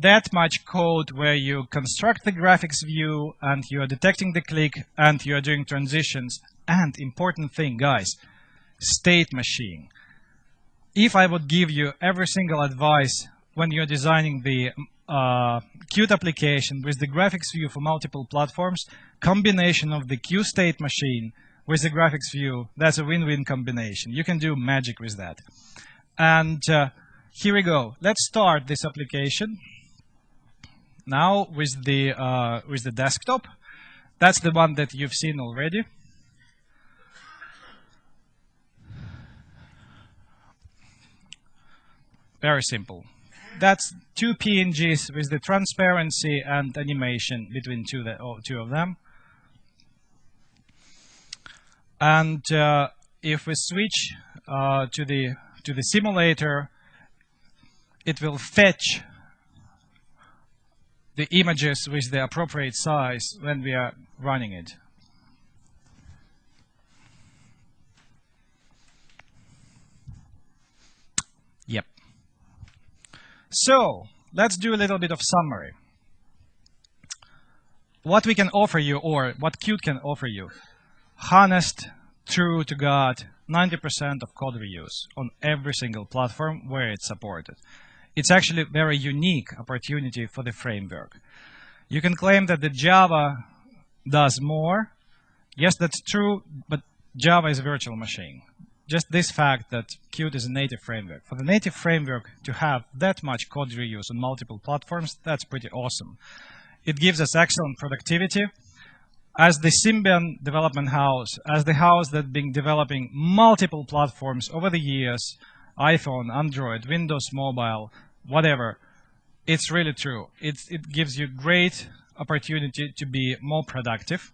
S1: that much code where you construct the graphics view, and you are detecting the click, and you are doing transitions. And important thing, guys, state machine. If I would give you every single advice when you're designing the Qt application with the graphics view for multiple platforms, combination of the Qt state machine with the graphics view, that's a win-win combination. You can do magic with that. And here we go. Let's start this application now with the desktop. That's the one that you've seen already. Very simple. That's two PNGs with the transparency and animation between two of them. And if we switch to the simulator, it will fetch the images with the appropriate size when we are running it. Yep. So let's do a little bit of summary. What we can offer you, or what Qt can offer you: honest, true to God, 90% of code reuse on every single platform where it's supported. It's actually a very unique opportunity for the framework. You can claim that the Java does more. Yes, that's true, but Java is a virtual machine. Just this fact that Qt is a native framework. For the native framework to have that much code reuse on multiple platforms, that's pretty awesome. It gives us excellent productivity. As the Symbian development house, as the house that's been developing multiple platforms over the years, iPhone, Android, Windows Mobile, whatever, it's really true. It gives you great opportunity to be more productive.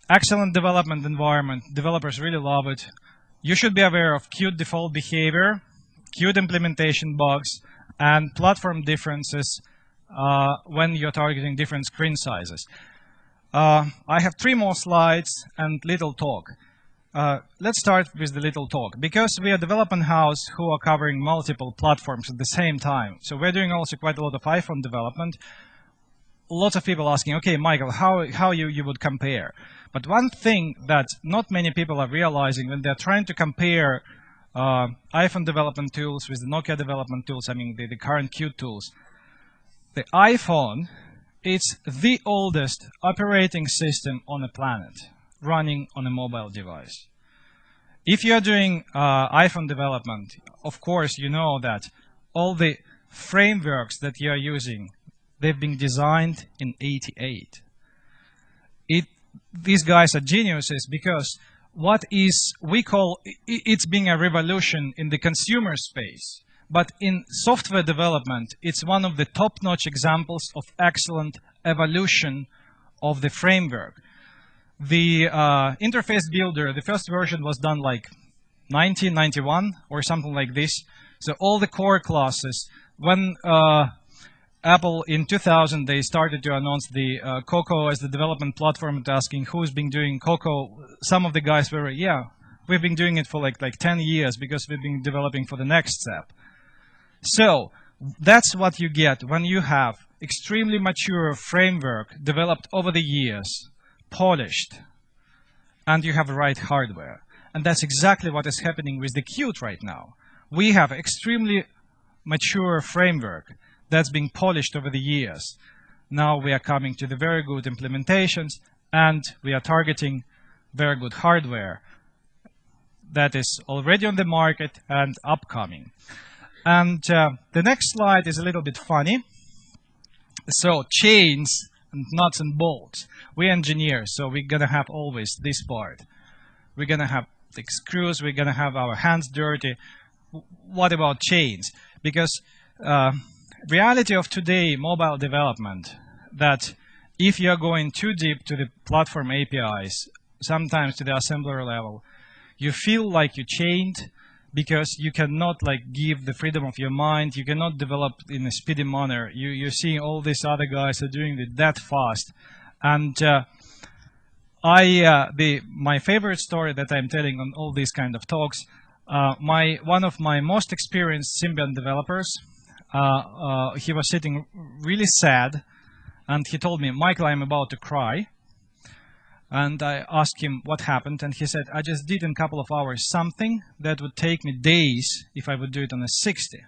S1: Excellent development environment. Developers really love it. You should be aware of Qt default behavior, Qt implementation bugs, and platform differences when you're targeting different screen sizes. I have 3 more slides and little talk. Let's start with the little talk. Because we are a development house who are covering multiple platforms at the same time, so we're doing also quite a lot of iPhone development. Lots of people asking, okay, Michael, how you would compare? But one thing that not many people are realizing when they're trying to compare iPhone development tools with the Nokia development tools, I mean the current Qt tools, the iPhone is the oldest operating system on the planet running on a mobile device. If you're doing iPhone development, of course you know that all the frameworks that you're using, they've been designed in '88. These guys are geniuses because what is, we call, it's being a revolution in the consumer space. But in software development, it's one of the top-notch examples of excellent evolution of the framework. The interface builder, the first version was done like 1991 or something like this. So all the core classes, when Apple in 2000, they started to announce the Cocoa as the development platform, asking who's been doing Cocoa. Some of the guys were, yeah, we've been doing it for like 10 years because we've been developing for the next step. So that's what you get when you have extremely mature framework developed over the years, polished, and you have the right hardware. And that's exactly what is happening with the Qt right now. We have extremely mature framework that's being polished over the years. Now we are coming to the very good implementations, and we are targeting very good hardware that is already on the market and upcoming. And the next slide is a little bit funny. So chains and nuts and bolts. We're engineers, so we're going to have always this part. We're going to have the screws. We're going to have our hands dirty. What about chains? Because reality of today, mobile development, that if you are going too deep to the platform APIs, sometimes to the assembler level, you feel like you're chained because you cannot like give the freedom of your mind. You cannot develop in a speedy manner. You're seeing all these other guys are doing it that fast. And my favorite story that I'm telling on all these kind of talks, one of my most experienced Symbian developers, he was sitting really sad, and he told me, "Michael, I'm about to cry." And I asked him what happened, and he said, "I just did in a couple of hours something that would take me days if I would do it on a 60.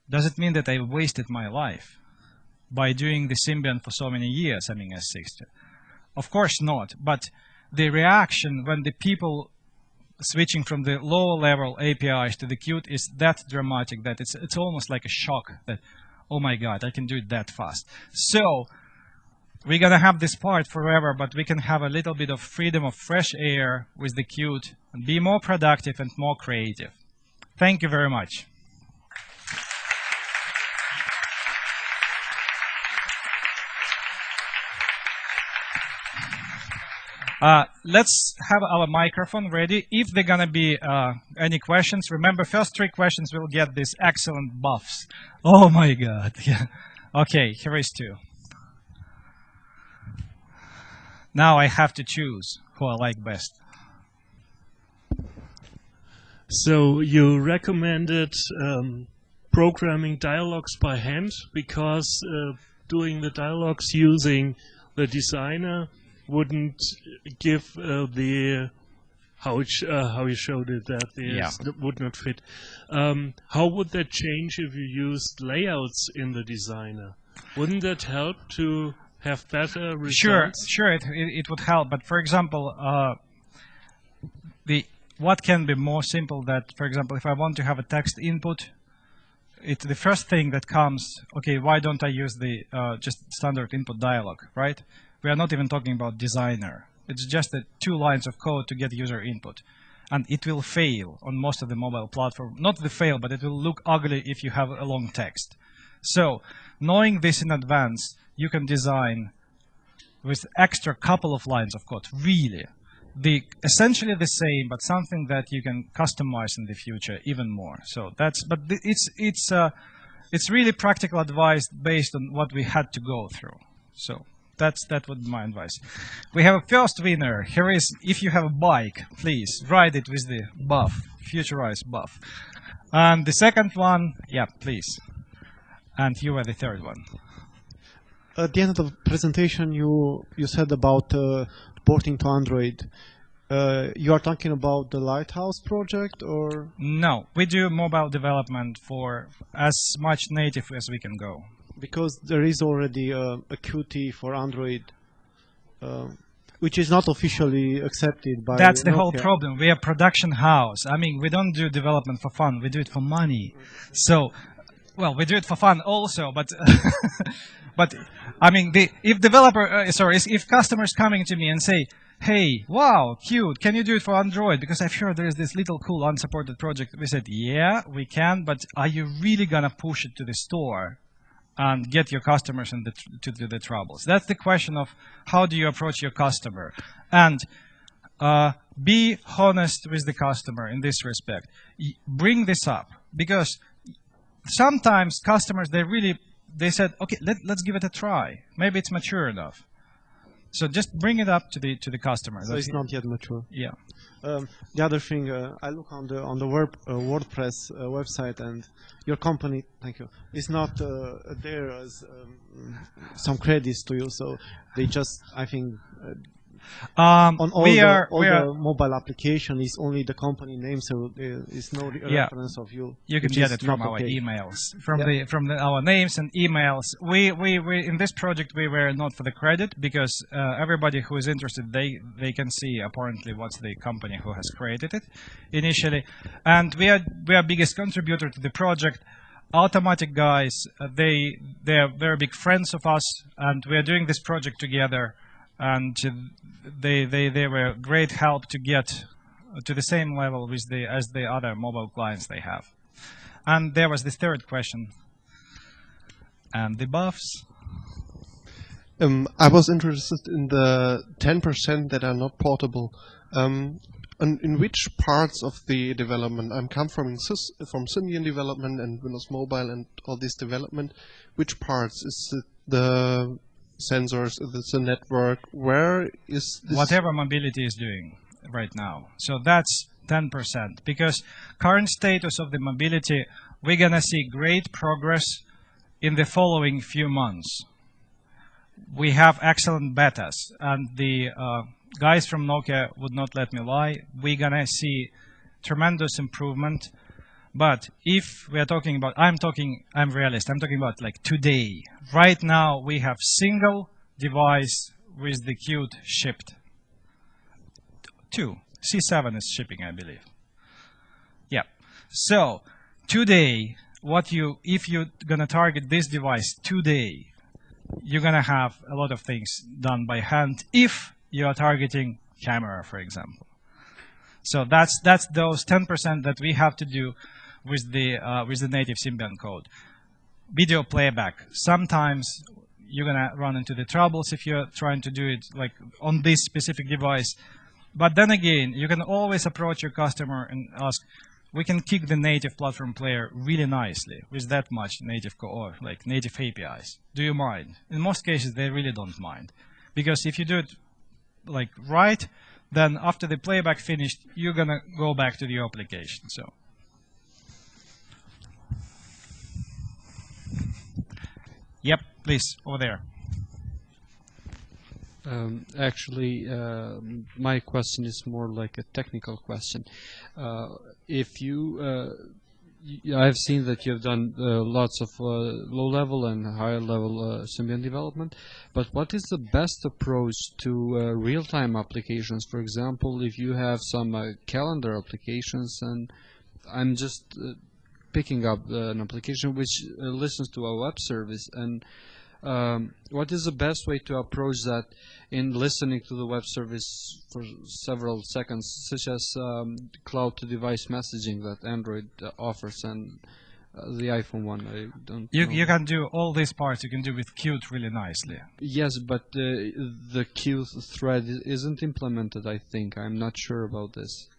S1: Does it mean that I wasted my life by doing the Symbian for so many years, I mean S60? Of course not, but the reaction when the people switching from the lower level APIs to the Qt is that dramatic that it's almost like a shock that, oh my God, I can do it that fast. So we're going to have this part forever, but we can have a little bit of freedom of fresh air with the Qt and be more productive and more creative. Thank you very much. Let's have our microphone ready. If there are going to be any questions, remember, first 3 questions will get these excellent buffs. Oh my God. Yeah. Okay, here is 2. Now I have to choose who I like best.
S2: So you recommended programming dialogues by hand because doing the dialogues using the designer wouldn't give how you showed it that would not fit. How would that change if you used layouts in the designer? Wouldn't that help to have better results?
S1: Sure, it would help. But for example, what can be more simple that, for example, if I want to have a text input, it's the first thing that comes, okay, why don't I use the just standard input dialog, right? We are not even talking about designer. It's just 2 lines of code to get user input. And it will fail on most of the mobile platform. Not the fail, but it will look ugly if you have a long text. So knowing this in advance, you can design with extra couple of lines of code, really. Essentially the same, but something that you can customize in the future even more. So it's really practical advice based on what we had to go through. So that would be my advice. We have a first winner. Here is, if you have a bike, please ride it with the buff, Futurice buff. And the second one, yeah, please. And you are the third one.
S3: At the end of the presentation, you said about porting to Android. You are talking about the Lighthouse project, or?
S1: No, we do mobile development for as much native as we can go.
S3: Because there is already a Qt for Android, which is not officially accepted by
S1: That's the
S3: Nokia.
S1: whole problem. We are a production house. I mean, we don't do development for fun. We do it for money. So, well, we do it for fun also, but but I mean, if customers coming to me and say, "Hey, wow, Qt, can you do it for Android? Because I've heard there is this little cool unsupported project." We said, "Yeah, we can, but are you really gonna push it to the store and get your customers into the troubles?" That's the question of how do you approach your customer, and be honest with the customer in this respect. Bring this up, because sometimes customers, they said, okay, let's give it a try. Maybe it's mature enough. So just bring it up to the customer.
S3: So it's not yet mature.
S1: Yeah.
S3: The other thing, I look on the WordPress website, and your company, thank you, is not there as some credits to you. So they just, I think, on all the mobile application is only the company name, so there is no reference of you.
S1: You can get it from our emails, from our names and emails. We in this project we were not for the credit, because everybody who is interested, they can see apparently what's the company who has created it initially, and we are biggest contributor to the project. Automatic guys, they're very big friends of us, and we are doing this project together. And they were great help to get to the same level with as the other mobile clients they have. And there was the third question. And the buffs?
S4: I was interested in the 10% that are not portable. In which parts of the development? I'm come from Symbian development and Windows Mobile and all this development. Which parts? Is it the sensors? Is it the network? Where is this?
S1: Whatever mobility is doing right now. So that's 10%. Because current status of the mobility, we're going to see great progress in the following few months. We have excellent betas, and the guys from Nokia would not let me lie. We're going to see tremendous improvement. But if we are talking about, I'm realist, I'm talking about like today. Right now, we have single device with the Qt shipped. 2. C7 is shipping, I believe. Yeah. So today, if you're going to target this device today, you're going to have a lot of things done by hand if you are targeting camera, for example. So that's those 10% that we have to do with the native Symbian code. Video playback. Sometimes you're going to run into the troubles if you're trying to do it like on this specific device. But then again, you can always approach your customer and ask, we can kick the native platform player really nicely with that much native native APIs. Do you mind? In most cases, they really don't mind. Because if you do it like right, then after the playback finished, you're going to go back to the application. So. Yep, please, over there.
S5: Actually, my question is more like a technical question. If you, I've seen that you've done lots of low-level and higher-level Symbian development, but what is the best approach to real-time applications? For example, if you have some calendar applications, and I'm just picking up an application which listens to a web service, and what is the best way to approach that in listening to the web service for several seconds, such as cloud-to-device messaging that Android offers and the iPhone one? I don't know.
S1: You can do all these parts. You can do with Qt really nicely.
S5: Yes, but the Qt thread isn't implemented, I think. I'm not sure about this.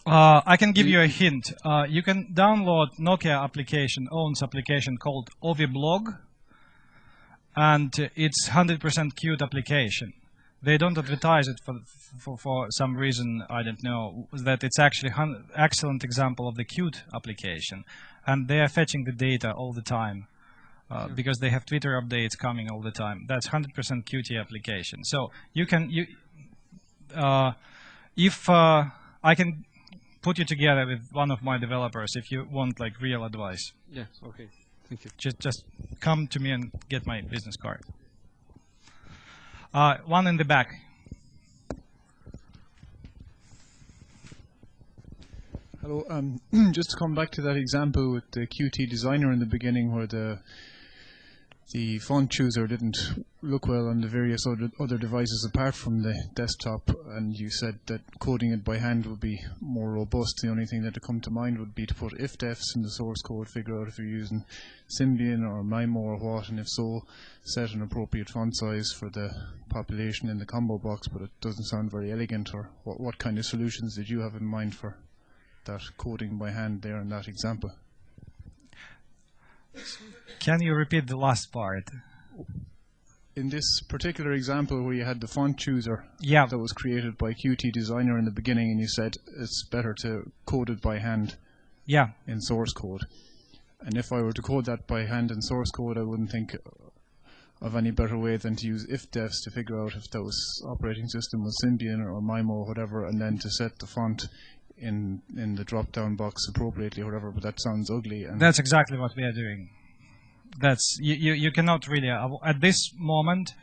S1: I can give you a hint. You can download Nokia owns application called Oviblog. And it's 100% Qt application. They don't advertise it for some reason, I don't know, that it's actually an excellent example of the Qt application. And they are fetching the data all the time because they have Twitter updates coming all the time. That's 100% Qt application. So you can, if I can put you together with one of my developers if you want like real advice.
S5: Yeah, okay. Thank you.
S1: Just come to me and get my business card. One in the back.
S6: Hello. Just to come back to that example with the Qt designer in the beginning, where the font chooser didn't look well on the various other devices apart from the desktop, and you said that coding it by hand would be more robust. The only thing that would come to mind would be to put if-defs in the source code, figure out if you're using Symbian or Maemo or what, and if so, set an appropriate font size for the population in the combo box, but it doesn't sound very elegant. Or what kind of solutions did you have in mind for that coding by hand there in that example?
S1: Can you repeat the last part?
S6: In this particular example where you had the font chooser that was created by Qt Designer in the beginning, and you said it's better to code it by hand in source code. And if I were to code that by hand in source code, I wouldn't think of any better way than to use if-defs to figure out if that operating system was Symbian or Maemo or whatever, and then to set the font in the drop-down box appropriately or whatever, but that sounds ugly. And
S1: that's exactly what we are doing. That's you cannot really at this moment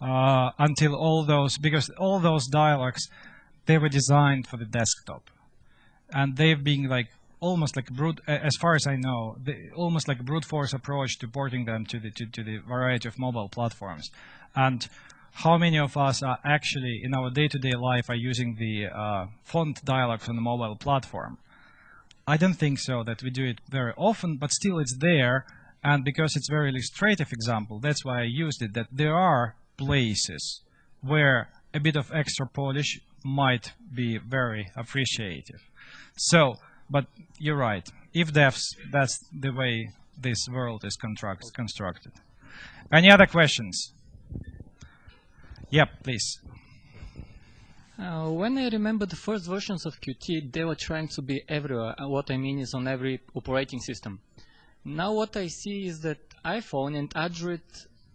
S1: until because all those dialogues, they were designed for the desktop, and they've been like almost like brute, as far as I know, almost like a brute force approach to porting them to the variety of mobile platforms. And how many of us are actually in our day-to-day life are using the font dialogue from the mobile platform? I don't think so that we do it very often, but still it's there. And because it's a very illustrative example, that's why I used it, that there are places where a bit of extra polish might be very appreciative. So, but you're right. If devs, that's the way this world is constructed. Any other questions? Yep, please.
S7: When I remember the first versions of Qt, they were trying to be everywhere. And what I mean is on every operating system. Now what I see is that iPhone and Android,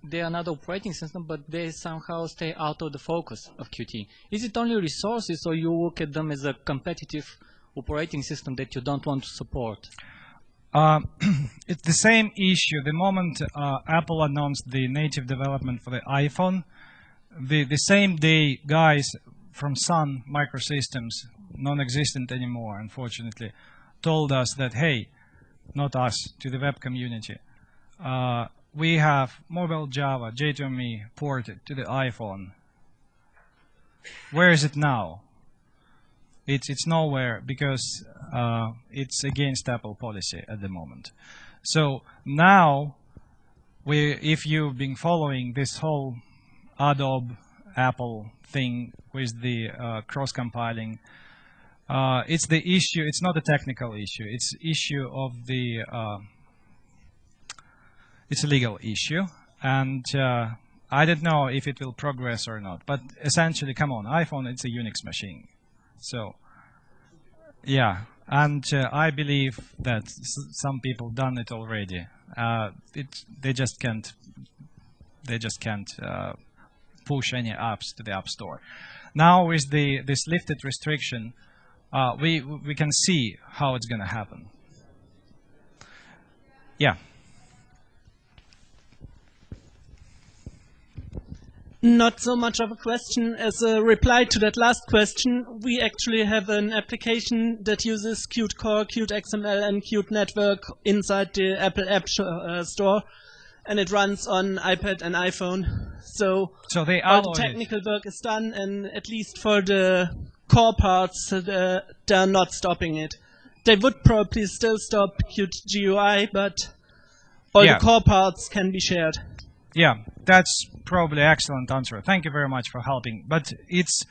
S7: they are not operating system, but they somehow stay out of the focus of Qt. Is it only resources, or you look at them as a competitive operating system that you don't want to support?
S1: It's the same issue. The moment Apple announced the native development for the iPhone, the same day guys from Sun Microsystems, non-existent anymore, unfortunately, told us that, hey, not us, to the web community, we have mobile Java, J2ME ported to the iPhone. Where is it now? It's nowhere, because it's against Apple policy at the moment. So now, if you've been following this whole Adobe Apple thing with the cross-compiling, it's the issue. It's not a technical issue. It's issue of the. It's a legal issue, and I don't know if it will progress or not. But essentially, come on, iPhone, it's a Unix machine. So, yeah, and I believe that some people done it already. They just can't. They just can't push any apps to the App Store. Now, with this lifted restriction, we can see how it's going to happen. Yeah.
S8: Not so much of a question as a reply to that last question. We actually have an application that uses Qt Core, Qt XML, and Qt Network inside the Apple App Store, and it runs on iPad and iPhone. So
S1: they
S8: all the technical work is done, and at least for the core parts, they're not stopping it. They would probably still stop Qt GUI, but all the core parts can be shared.
S1: Yeah, that's probably an excellent answer. Thank you very much for helping. But it's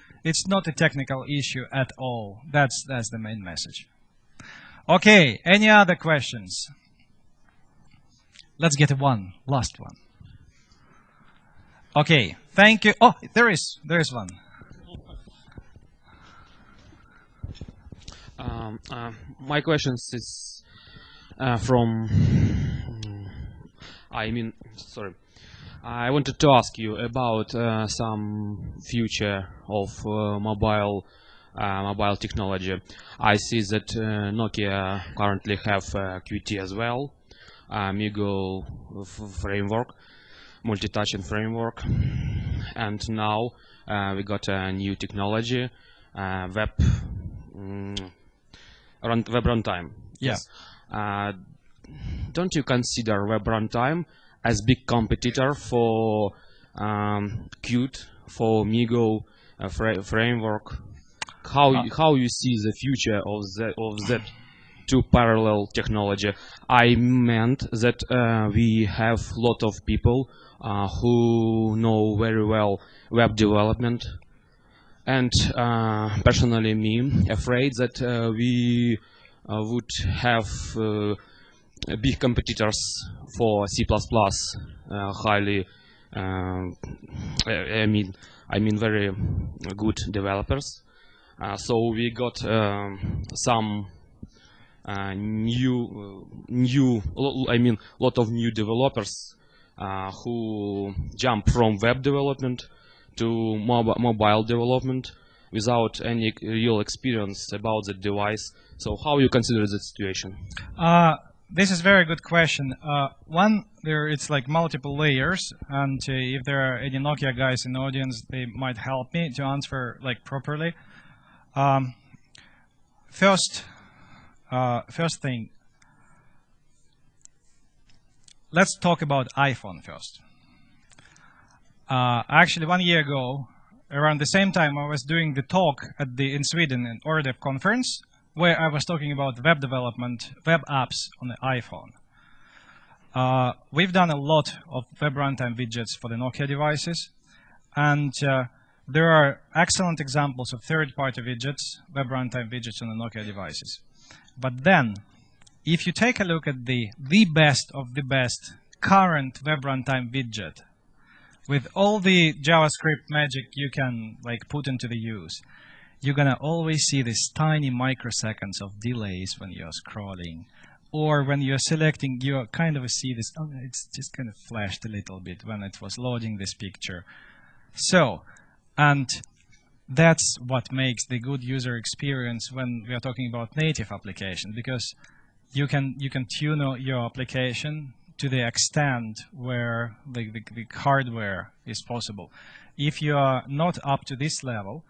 S1: not a technical issue at all. That's the main message. Okay, any other questions? Let's get last one. Okay, thank you. Oh, there is one.
S9: My question is from. I wanted to ask you about some future of mobile technology. I see that Nokia currently have Qt as well, Migo framework, multi-touching framework, and now we got a new technology, web runtime.
S1: Yes.
S9: Don't you consider web runtime as big competitor for Qt, for Migo framework? How you see the future of that two parallel technology? I meant that we have a lot of people who know very well web development, and personally me afraid that we would have big competitors for C++, highly, I mean very good developers. So we got some lot of new developers who jump from web development to mobile development without any real experience about the device. So how you consider the situation?
S1: This is a very good question. One, it's like multiple layers, and if there are any Nokia guys in the audience, they might help me to answer like properly. First thing, let's talk about iPhone first. Actually, 1 year ago, around the same time, I was doing the talk in Sweden, an ORDEV conference, where I was talking about web development, web apps on the iPhone. we've done a lot of web runtime widgets for the Nokia devices, and there are excellent examples of third-party widgets, web runtime widgets on the Nokia devices. But then, if you take a look at the best of the best current web runtime widget, with all the JavaScript magic you can put into the use, you're gonna always see these tiny microseconds of delays when you're scrolling, or when you're selecting, you kind of see this. Oh, it's just kind of flashed a little bit when it was loading this picture. So, and that's what makes the good user experience when we are talking about native application, because you can tune your application to the extent where the hardware is possible. If you are not up to this level,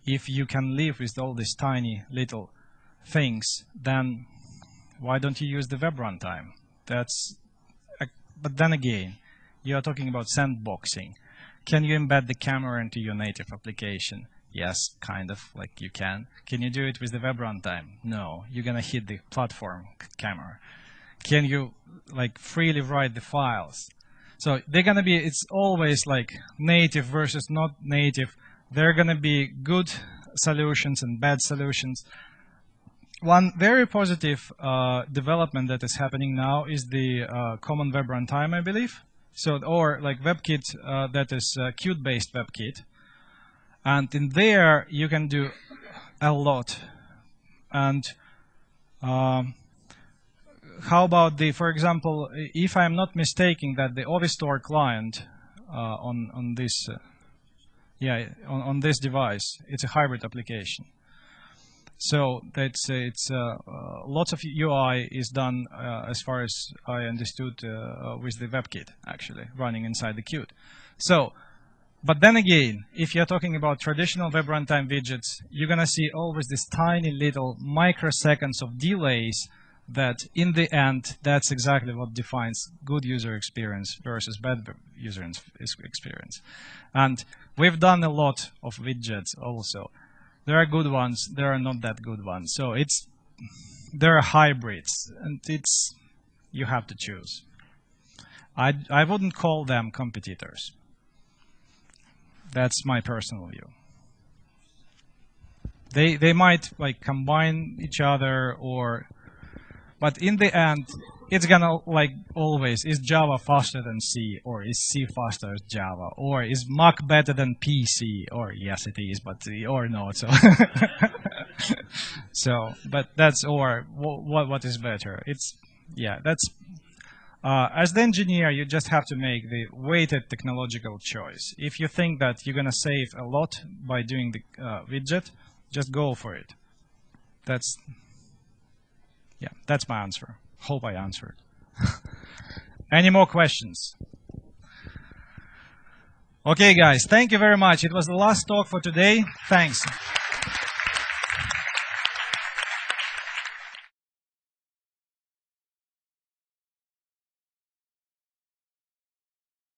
S1: if you can live with all these tiny little things, then why don't you use the web runtime? But then again, you are talking about sandboxing. Can you embed the camera into your native application? Yes, kind of, you can. Can you do it with the web runtime? No, you're gonna hit the platform camera. Can you freely write the files? So they're gonna be, it's always native versus not native. There are gonna be good solutions and bad solutions. One very positive development that is happening now is the common web runtime, I believe. So, or WebKit that is Qt-based WebKit. And in there, you can do a lot. And how about for example, if I'm not mistaken, that the Ovistore client on this, on this device, it's a hybrid application. So that's lots of UI is done, as far as I understood, with the WebKit actually running inside the Qt. So, but then again, if you're talking about traditional web runtime widgets, you're gonna see always this tiny little microseconds of delays that, in the end, that's exactly what defines good user experience versus bad user experience. And we've done a lot of widgets also. There are good ones, there are not that good ones. So there are hybrids, and you have to choose. I wouldn't call them competitors. That's my personal view. They might combine each other, but in the end, it's gonna always, is Java faster than C, or is C faster than Java, or is Mac better than PC, or yes it is, but or not. So, but that's what is better. That's as the engineer, you just have to make the weighted technological choice. If you think that you're gonna save a lot by doing the widget, just go for it. That's my answer. Hope I answered. Any more questions? Okay, guys, thank you very much. It was the last talk for today. Thanks.